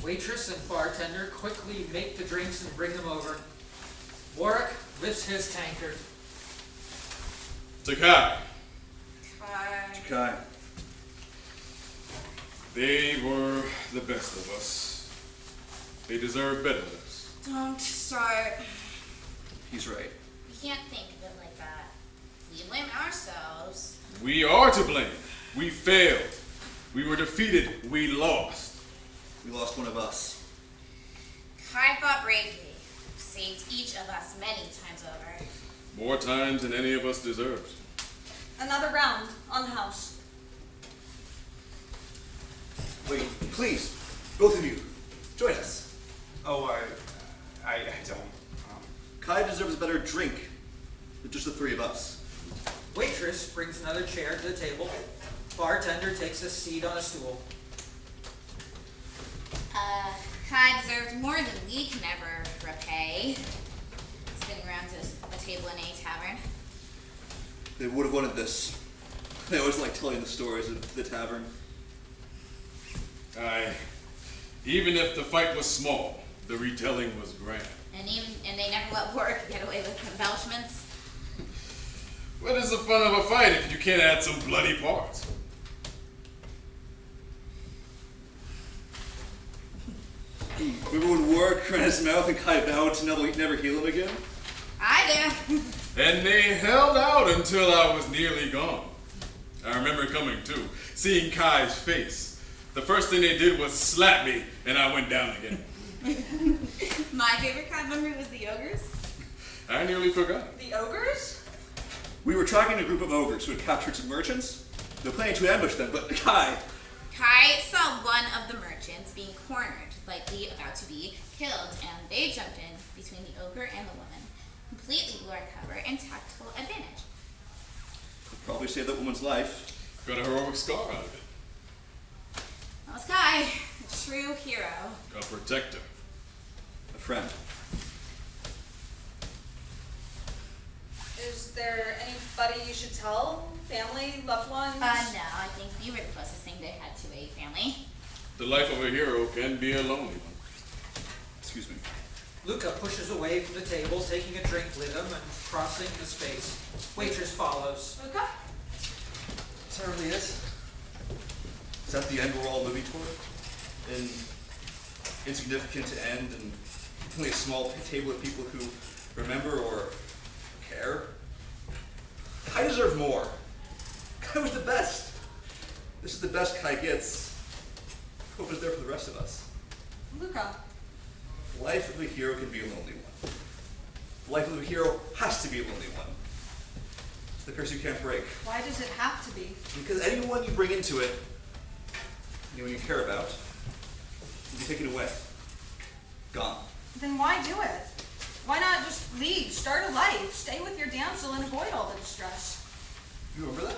Waitress and bartender quickly make the drinks and bring them over. Warrick lifts his tankard. To Kai. Kai. They were the best of us. They deserve better than us. Don't start. He's right. We can't think of it like that. We blame ourselves. We are to blame. We failed. We were defeated. We lost. We lost one of us. Kai fought bravely. Saved each of us many times over. More times than any of us deserved. Another round on the house. Wait, please, both of you, join us. Oh, I don't. Kai deserves a better drink than just the three of us. Waitress brings another chair to the table. Bartender takes a seat on a stool. Kai deserves more than we can ever repay. Sitting around a table in a tavern. They would have wanted this. They always like telling the stories of the tavern. I Even if the fight was small, the retelling was grand. And they never let Warrick get away with embellishments. What is the fun of a fight if you can't add some bloody parts? Remember when Warrick ran his mouth and Kai vowed to never heal him again? I do. And they held out until I was nearly gone. I remember coming too, seeing Kai's face. The first thing they did was slap me, and I went down again. My favorite Kai memory was the ogres. I nearly forgot. The ogres? We were tracking a group of ogres who had captured some merchants. They were planning to ambush them, but Kai saw one of the merchants being cornered, likely about to be killed, and they jumped in between the ogre and the woman, completely blew our cover and tactical advantage. could probably saved that woman's life. Got a heroic scar out of it. That was Kai, a true hero. A protector. A friend. Is there anybody you should tell? Family, loved ones? No, I think you were the closest thing they had to a family. The life of a hero can be a lonely one. Excuse me. Luca pushes away from the table, taking a drink with him and crossing the space. Waitress follows. Luca? That really is. Is that the end we're all moving toward? An insignificant end and only a small table of people who remember or care? Kai deserved more. Kai was the best. This is the best Kai gets. Hope is there for the rest of us. Luca. The life of a hero can be a lonely one. The life of a hero has to be a lonely one. It's the curse you can't break. Why does it have to be? Because anyone you bring into it, anyone you care about, will be taken away. Gone. Then why do it? Why not just leave, start a life, stay with your damsel and avoid all the distress? You remember that?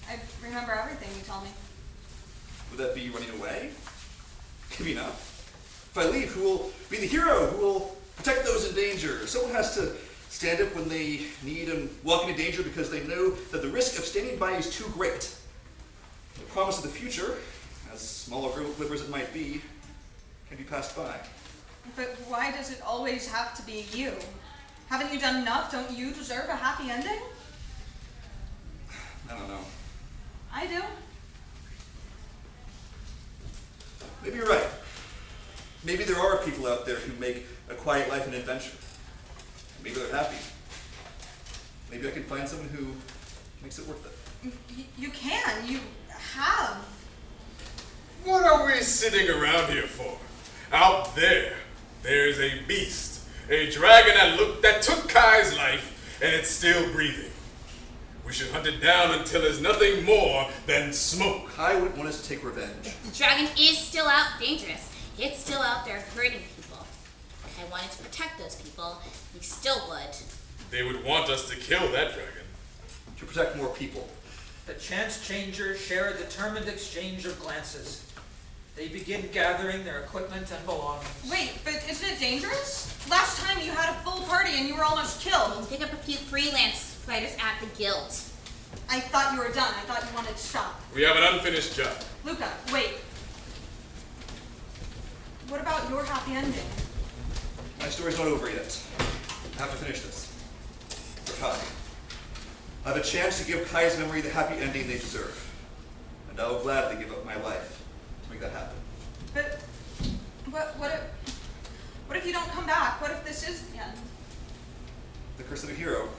I remember everything you tell me. Would that be running away? Maybe not. If I leave, who will be the hero? Who will protect those in danger? Someone has to stand up when they need and walk into danger because they know that the risk of standing by is too great. The promise of the future, as small or glimmer as it might be, can be passed by. But why does it always have to be you? Haven't you done enough? Don't you deserve a happy ending? I don't know. I do. Maybe you're right. Maybe there are people out there who make a quiet life an adventure. Maybe they're happy. Maybe I can find someone who makes it worth it. You can. You have. What are we sitting around here for? Out there, there's a beast, a dragon that took Kai's life, and it's still breathing. We should hunt it down until there's nothing more than smoke. Kai would want us to take revenge. The dragon is still out dangerous. It's still out there hurting people. If I wanted to protect those people, we still would. They would want us to kill that dragon. To protect more people. The chance changers share a determined exchange of glances. They begin gathering their equipment and belongings. Wait, but isn't it dangerous? Last time you had a full party and you were almost killed. Pick up a few freelance fighters at the guild. I thought you were done. I thought you wanted to stop. We have an unfinished job. Luca, wait. What about your happy ending? My story's not over yet. I have to finish this. For Kai. I have a chance to give Kai's memory the happy ending they deserve. And I will gladly give up my life to make that happen. But what if you don't come back? What if this is the end? The curse of a hero.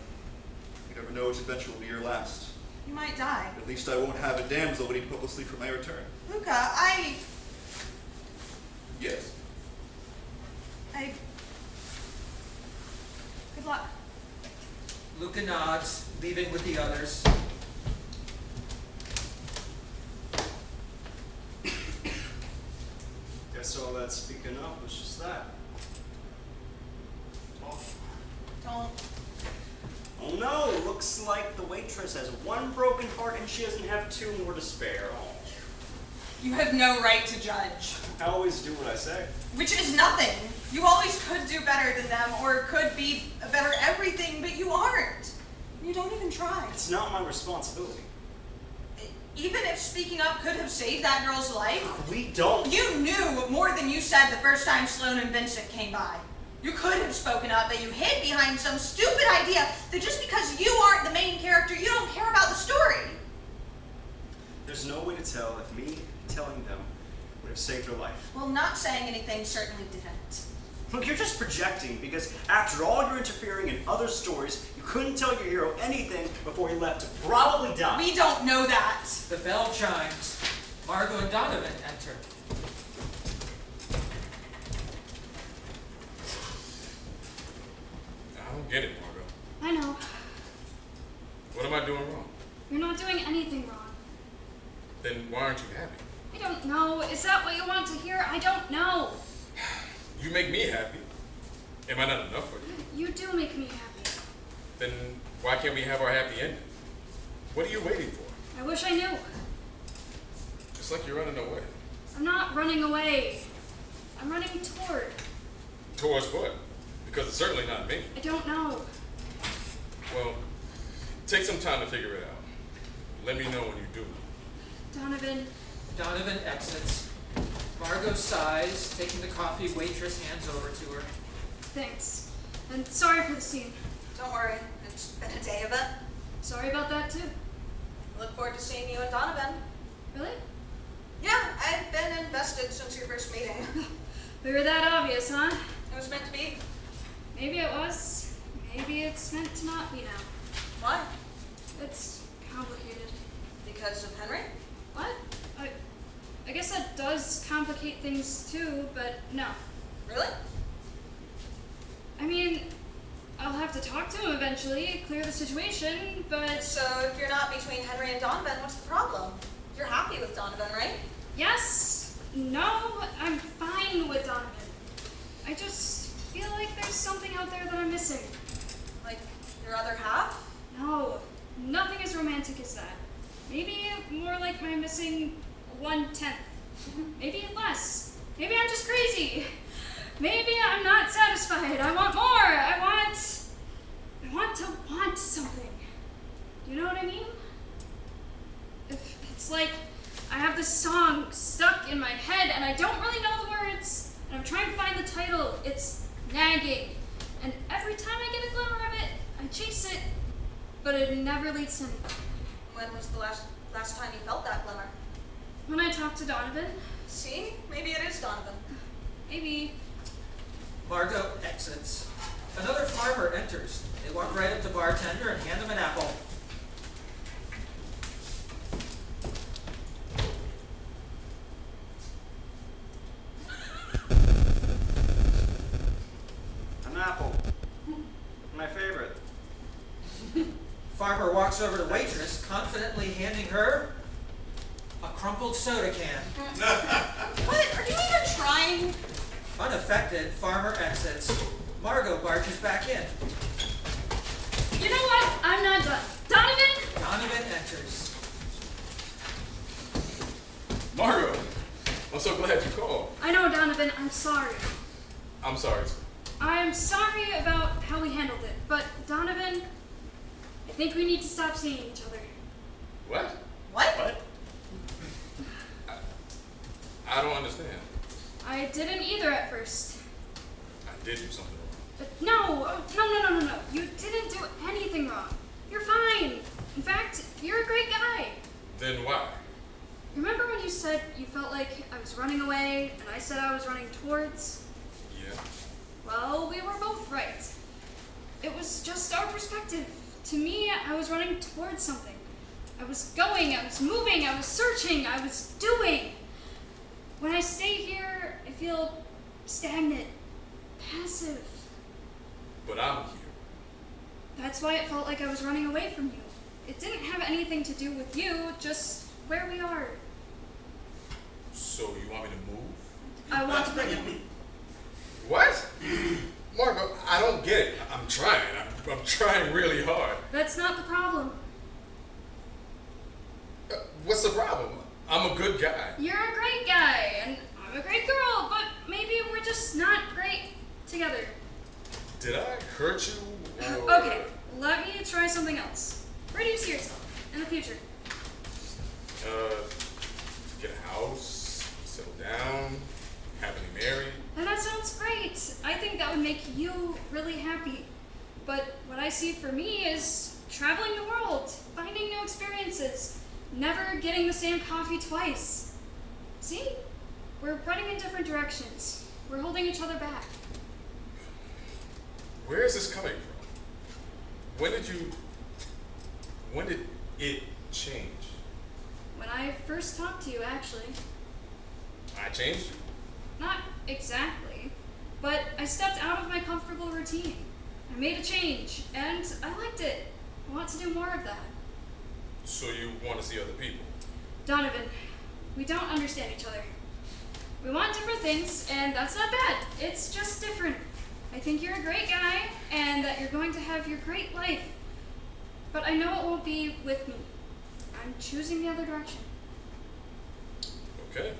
You never know which adventure will be your last. You might die. At least I won't have a damsel waiting hopelessly for my return. Luca, Yes. Good luck. Luca nods, leaving with the others. Guess all that speaking up was just that. Don't. Oh no, looks like the waitress has one broken heart and she doesn't have two more to spare. Oh. You have no right to judge. I always do what I say. Which is nothing. You always could do better than them, or could be a better everything, but you aren't. You don't even try. It's not my responsibility. Even if speaking up could have saved that girl's life? We don't. You knew more than you said the first time Sloane and Vincent came by. You could have spoken up, but you hid behind some stupid idea that just because you aren't the main character, you don't care about the story. There's no way to tell if me telling them would have saved her life. Well, not saying anything certainly didn't. Look, you're just projecting, because after all your interfering in other stories, you couldn't tell your hero anything before he left to probably die. We don't know that. The bell chimes. Margot and Donovan enter. I don't get it, Margot. I know. What am I doing wrong? You're not doing anything wrong. Then why aren't you happy? I don't know. Is that what you want to hear? I don't know. You make me happy. Am I not enough for you? You do make me happy. Then why can't we have our happy ending? What are you waiting for? I wish I knew. It's like you're running away. I'm not running away. I'm running toward. Towards what? Because it's certainly not me. I don't know. Well, take some time to figure it out. Let me know when you do. Donovan, Donovan exits. Margot sighs, taking the coffee Waitress hands over to her. thanks. And sorry for the scene. Don't worry, it's been a day of it. Sorry about that too. Look forward to seeing you and Donovan. Really? Yeah, I've been invested since your first meeting. We were that obvious, huh? It was meant to be. Maybe it was. Maybe it's meant to not be now. Why? It's complicated. Because of Henry? What? I guess that does complicate things too, but no. Really? I mean, I'll have to talk to him eventually, clear the situation, but So if you're not between Henry and Donovan, what's the problem? You're happy with Donovan, right? yes, no, I'm fine with Donovan. I just feel like there's something out there that I'm missing. Like your other half? No, nothing as romantic as that. Maybe more like my missing 1/10. Maybe less. Maybe I'm just crazy. Maybe I'm not satisfied. I want more. I want to want something. You know what I mean? It's like I have this song stuck in my head and I don't really know the words. And I'm trying to find the title. It's nagging. And every time I get a glimmer of it, I chase it, but it never leads to anything. When was the last time you felt that glimmer? When I talk to Donovan, See? Maybe it is Donovan. maybe. Margot exits. Another farmer enters. They walk right up to Bartender and hand him an apple. An apple. My favorite. Farmer walks over to Waitress, confidently handing her a crumpled soda can. What? Are you even trying? Unaffected, Farmer exits. Margot barges back in. You know what? I'm not done. Donovan? Donovan enters. Margot, I'm so glad you called. I know, Donovan. I'm sorry. I'm sorry too. I'm sorry about how we handled it, but Donovan, I think we need to stop seeing each other. What? What? I don't understand. I didn't either at first. I did do something wrong. But no. You didn't do anything wrong. You're fine. In fact, you're a great guy. Then why? Remember when you said you felt like I was running away and I said I was running towards? Yeah. Well, we were both right. It was just our perspective. To me, I was running towards something. I was going, I was moving, I was searching, I was doing. When I stay here, I feel stagnant, passive. But I'm here. That's why it felt like I was running away from you. It didn't have anything to do with you, just where we are. So you want me to move? I want to bring him. What? Margot, I don't get it. I'm trying. I'm trying really hard. That's not the problem. What's the problem? I'm a good guy. You're a great guy, and I'm a great girl, but maybe we're just not great together. Did I hurt you? Or... Okay, let me try something else. Where do you see yourself in the future? Get a house, settle down, happily married. And that sounds great. I think that would make you really happy. But what I see for me is traveling the world, finding new experiences, never getting the same coffee twice. See? We're running in different directions. We're holding each other back. Where is this coming from? When did it change? When I first talked to you, actually. I changed you? Not exactly, but I stepped out of my comfortable routine. I made a change, and I liked it. I want to do more of that. So you want to see other people? Donovan, we don't understand each other. We want different things, and that's not bad. It's just different. I think you're a great guy, and that you're going to have your great life. But I know it won't be with me. I'm choosing the other direction. Okay.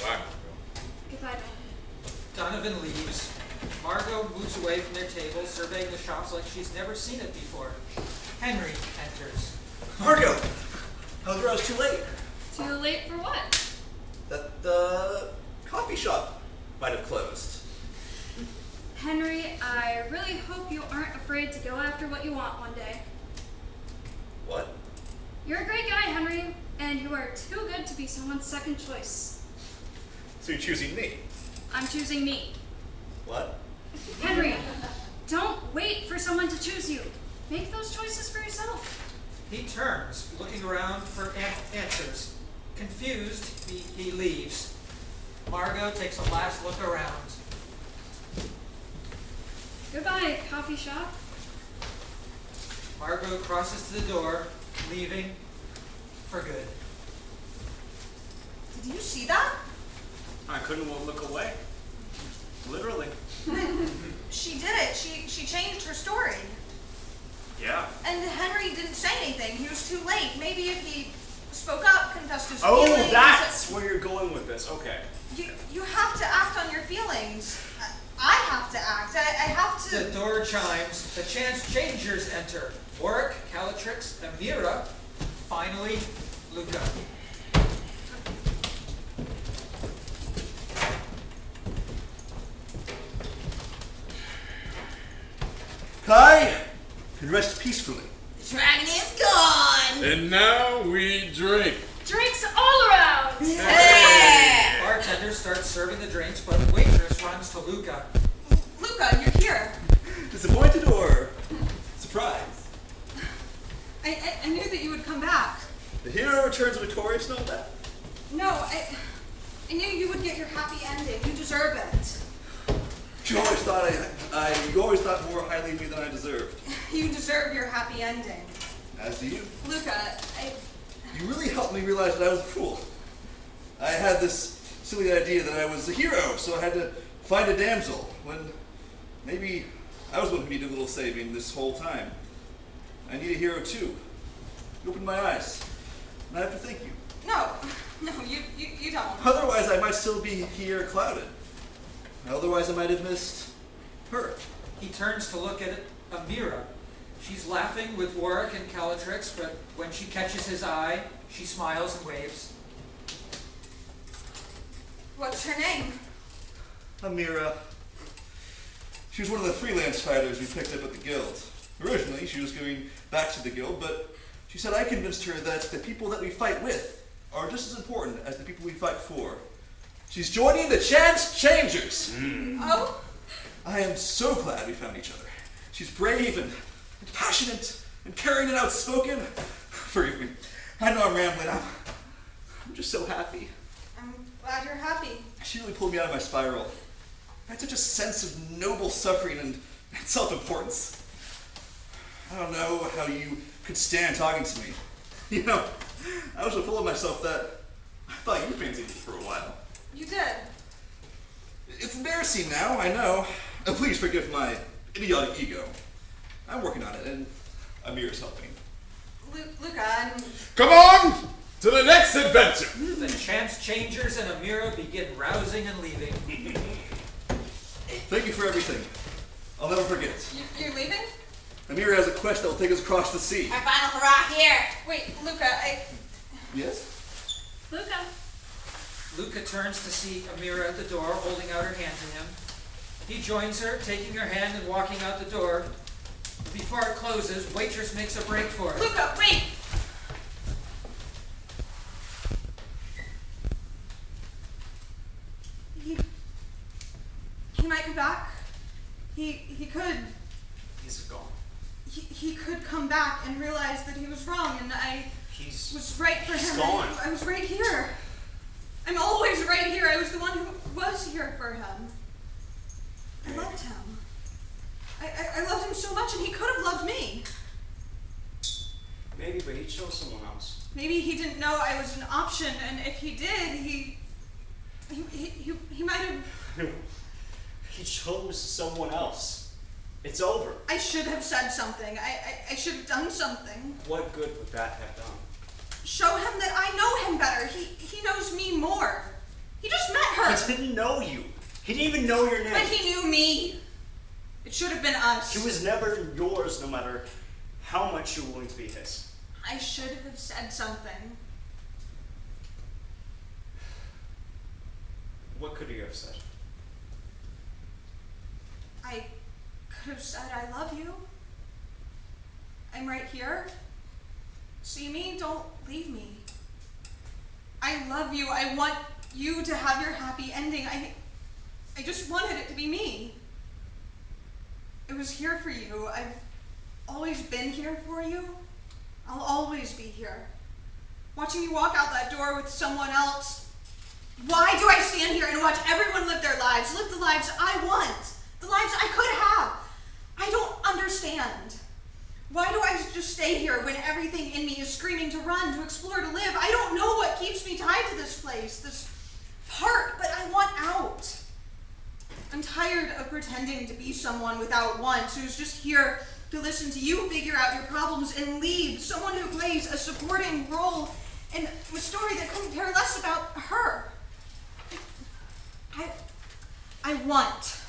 Bye, Margot. Goodbye, Ben. Donovan leaves. Margot moves away from their table, surveying the shops like she's never seen it before. Henry enters. Margot! How's your house too late? Too late for what? That the coffee shop might have closed. Henry, I really hope you aren't afraid to go after what you want one day. What? You're a great guy, Henry, and you are too good to be someone's second choice. So you're choosing me? I'm choosing me. What? Henry, don't wait for someone to choose you. Make those choices for yourself. He turns, looking around for answers. Confused, he leaves. Margot takes a last look around. Goodbye, coffee shop. Margot crosses to the door, leaving for good. Did you see that? I couldn't look away. Literally. She did it. She changed her story. Yeah. And Henry didn't say anything. He was too late. Maybe if he spoke up, confessed his Oh, feelings. that's where you're going with this. Okay. You have to act on your feelings. I have to act. I have to. The door chimes. The chance changers enter. Warrick, Calaytrix, Amira, finally, Luca. Kai can rest peacefully. The dragon is gone. And now we drink. Drinks all around! Yeah. Bartender starts serving the drinks, but Waitress runs to Luca. Luca, you're here. Disappointed or surprised? I knew that you would come back. The hero returns victorious, no doubt. No, I knew you would get your happy ending. You deserve it. You always thought more highly of me than I deserved. You deserve your happy ending. As do you. Luca, You really helped me realize that I was a fool. I had this silly idea that I was a hero, so I had to find a damsel, when maybe I was the one who needed a little saving this whole time. I need a hero too. You opened my eyes, and I have to thank you. No, you don't. Otherwise, I might still be here clouded. Otherwise, I might have missed her. He turns to look at Amira. She's laughing with Warrick and Calaytrix, but when she catches his eye, she smiles and waves. What's her name? Amira. She was one of the freelance fighters we picked up at the guild. Originally, she was going back to the guild, but she said I convinced her that the people that we fight with are just as important as the people we fight for. She's joining the Chance Changers. Oh? I am so glad we found each other. She's brave and passionate and caring and outspoken. Forgive me. I know I'm rambling. I'm just so happy. I'm glad you're happy. She really pulled me out of my spiral. I had such a sense of noble suffering and self-importance. I don't know how you could stand talking to me. You know, I was so full of myself that I thought you fancied me for a while. You did. It's embarrassing now, I know. Please forgive my idiotic ego. I'm working on it, and Amira's helping. Luca, and Come on to the next adventure. The Chance Changers and Amira begin rousing and leaving. Thank you for everything. I'll never forget. you're leaving? Amira has a quest that will take us across the sea. Our final hurrah here. Wait, Luca, Yes? Luca. Luca turns to see Amira at the door, holding out her hand to him. He joins her, taking her hand and walking out the door. Before it closes, Waitress makes a break for it. Luca, wait! He might come back. He could. He's gone. He could come back and realize that he was wrong, and I was right for him. Gone. I was right here. I'm always right here. I was the one who was here for him. I loved him. I loved him so much, and he could have loved me. Maybe, but he chose someone else. Maybe he didn't know I was an option, and if he did, he might have. He chose someone else. It's over. I should have said something. I should have done something. What good would that have done? Show him that I know him better. He knows me more. He just met her. He didn't know you. He didn't even know your name. But he knew me. It should have been us. He was never yours, no matter how much you were willing to be his. I should have said something. What could he have said? I could have said, I love you. I'm right here. See me? Don't leave me. I love you. I want you to have your happy ending. I just wanted it to be me. I was here for you. I've always been here for you. I'll always be here. Watching you walk out that door with someone else. Why do I stand here and watch everyone live their lives, live the lives I want, the lives I could have? I don't understand. Why do I just stay here when everything in me is screaming to run, to explore, to live? I don't know what keeps me tied to this place, this part, but I want out. I'm tired of pretending to be someone without wants, who's just here to listen to you figure out your problems and leave. Someone who plays a supporting role in a story that couldn't care less about her. I want.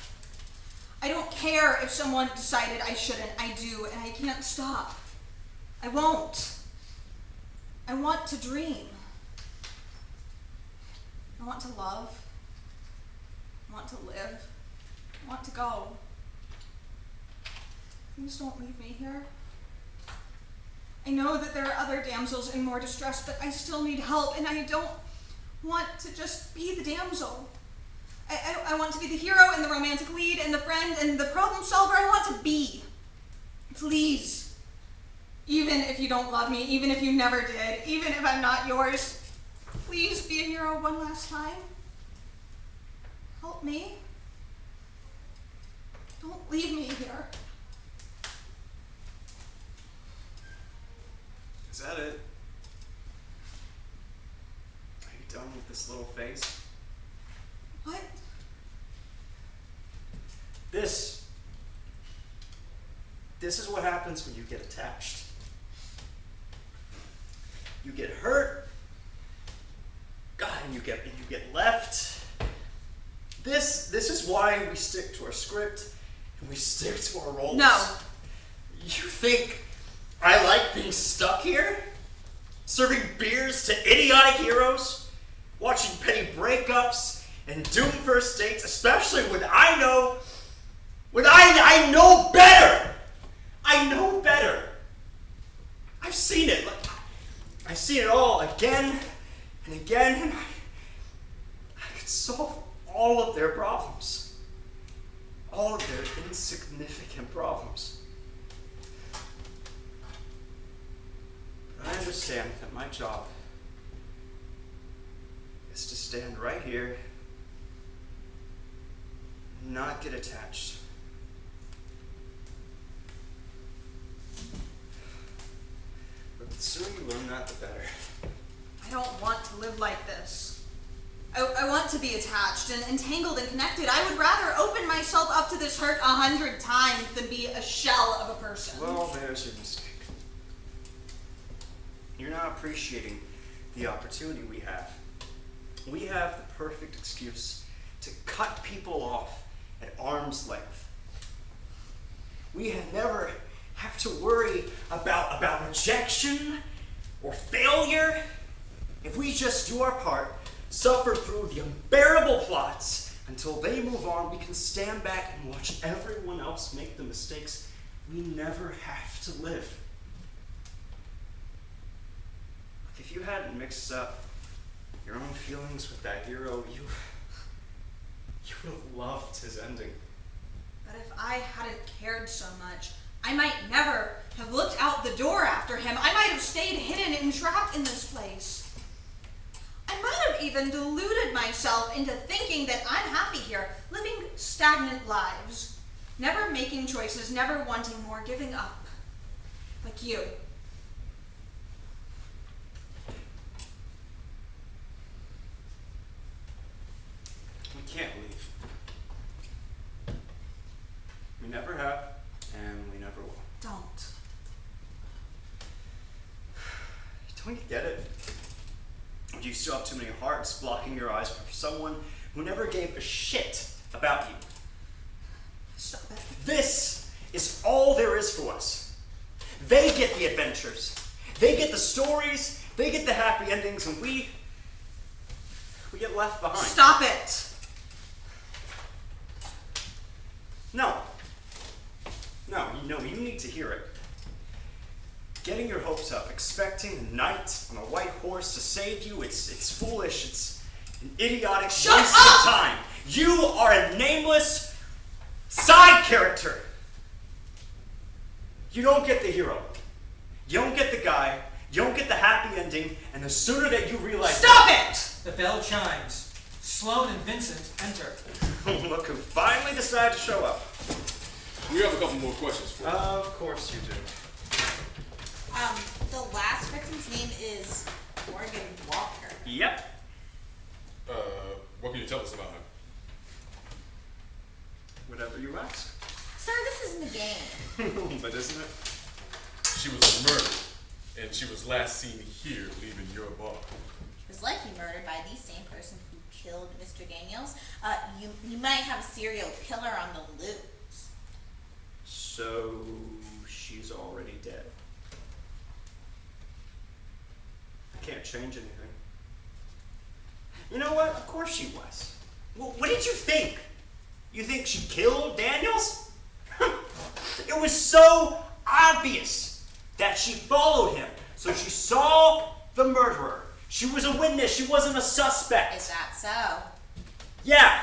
I don't care if someone decided I shouldn't. I do, and I can't stop. I won't. I want to dream. I want to love. I want to live. I want to go. Please don't leave me here. I know that there are other damsels in more distress, but I still need help, and I don't want to just be the damsel. I want to be the hero and the romantic lead and the friend and the problem solver. I want to be. Please. Even if you don't love me, even if you never did, even if I'm not yours, please be a hero one last time. Help me. Don't leave me here. Is that it? Are you done with this little face? What? This is what happens when you get attached. You get hurt. God, and you get left. This is why we stick to our script and we stick to our roles. No. You think I like being stuck here? Serving beers to idiotic heroes? Watching petty breakups and doomed first dates, especially when I know better! I know better! I've seen it. I've seen it all again and again, and I could solve all of their problems. All of their insignificant problems. But I understand that my job is to stand right here and not get attached. But the sooner you learn that, the better. I don't want to live like this. I want to be attached and entangled and connected. I would rather open myself up to this hurt 100 times than be a shell of a person. Well, there's your mistake. You're not appreciating the opportunity we have. We have the perfect excuse to cut people off at arm's length. We have never have to worry about rejection or failure. If we just do our part, suffer through the unbearable plots until they move on, we can stand back and watch everyone else make the mistakes we never have to live. If you hadn't mixed up your own feelings with that hero, you would have loved his ending. But if I hadn't cared so much, I might never have looked out the door after him. I might have stayed hidden and trapped in this place. I might have even deluded myself into thinking that I'm happy here, living stagnant lives, never making choices, never wanting more, giving up. Like you. We can't leave. We never have, and we never will. Don't. Don't you get it? You still have too many hearts blocking your eyes for someone who never gave a shit about you. Stop it. This is all there is for us. They get the adventures. They get the stories. They get the happy endings, and we get left behind. Stop it! No, you need to hear it. Getting your hopes up, expecting a knight on a white horse to save you, it's foolish, it's an idiotic waste of time. You are a nameless side character. You don't get the hero. You don't get the guy. You don't get the happy ending, and the sooner that you realize— Stop it! The bell chimes. Sloane and Vincent enter. Look who finally decided to show up. We have a couple more questions for you. Of course you do. The last victim's name is Morgan Walker. Yep. What can you tell us about her? Whatever you ask. Sir, this isn't a game. But isn't it? She was murdered, and she was last seen here leaving your bar. She was likely murdered by the same person who killed Mr. Daniels. You might have a serial killer on the loose. So she's already dead. I can't change anything. You know what? Of course she was. Well, what did you think? You think she killed Daniels? It was so obvious that she followed him. So she saw the murderer. She was a witness. She wasn't a suspect. Is that so? Yeah.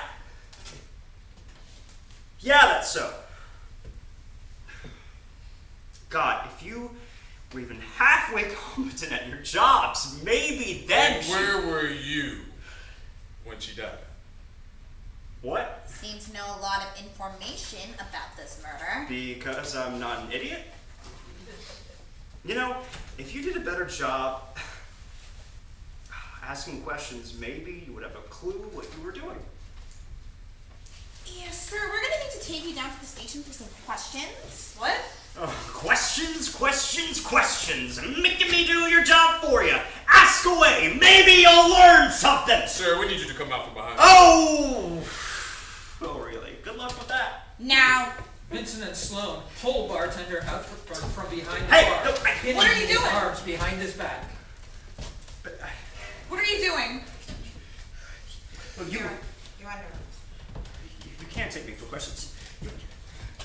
Yeah, that's so. God, if you were even halfway competent at your jobs, maybe then And where were you when she died? What? Seem to know a lot of information about this murder. Because I'm not an idiot? You know, if you did a better job asking questions, maybe you would have a clue what you were doing. Yes, sir. We're gonna need to take you down to the station for some questions. What? Oh, questions. Making me do your job for you. Ask away. Maybe you'll learn something. Sir, we need you to come out from behind. Oh, really? Good luck with that. Now, Vincent and Sloane pull Bartender out from behind the Hey, bar, no, pinning what are you his doing? arms behind his back. But, What are you doing? well, you're under. you can't take me for questions.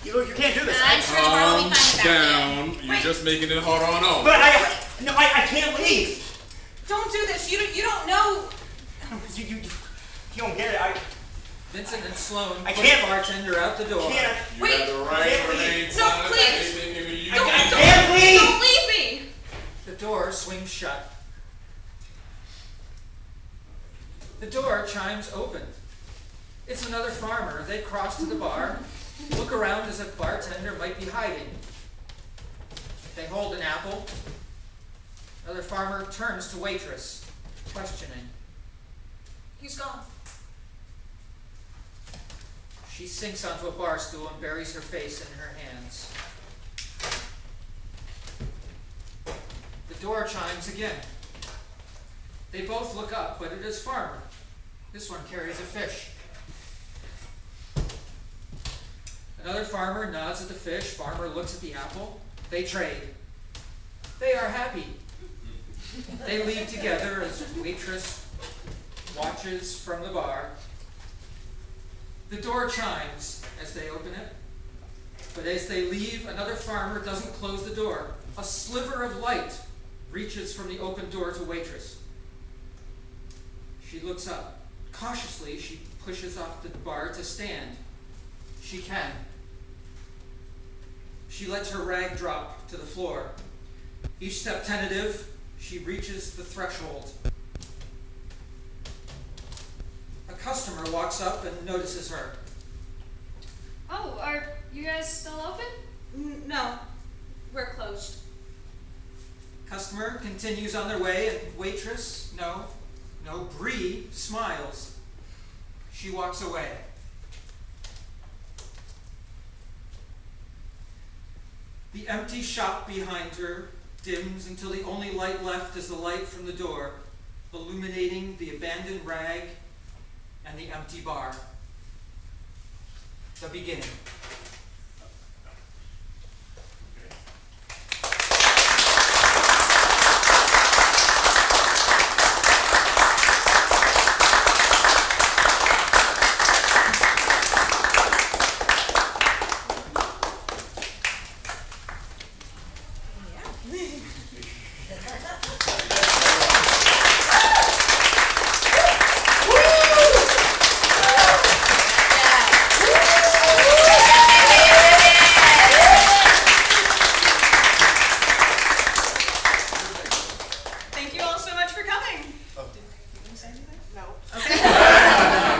You can't do this. I'm sure the bar will be fine Down. about You're just making it harder on all. But I can't leave. Don't do this. You don't know. You don't get it. Vincent and Sloane I push can't- Bartender out the door. Can't. You Wait, have the right can't to leave. remain No, silent. please. Anything you Don't- I can't leave. Don't leave me. The door swings shut. The door chimes open. It's another farmer. They cross to the bar, look around as if Bartender might be hiding. They hold an apple. Another farmer turns to Waitress, questioning. He's gone. She sinks onto a bar stool and buries her face in her hands. The door chimes again. They both look up, but it is farmer. This one carries a fish. Another farmer nods at the fish. Farmer looks at the apple. They trade. They are happy. They leave together as Waitress watches from the bar. The door chimes as they open it, but as they leave, another farmer doesn't close the door. A sliver of light reaches from the open door to Waitress. She looks up. Cautiously, she pushes off the bar to stand. She can. She lets her rag drop to the floor. Each step tentative, she reaches the threshold. A customer walks up and notices her. Oh, are you guys still open? No, we're closed. Customer continues on their way, and Waitress, no, Bree smiles. She walks away. The empty shop behind her dims until the only light left is the light from the door, illuminating the abandoned rag and the empty bar. The beginning. Thank you all so much for coming. Oh. Did you say anything? No. Okay.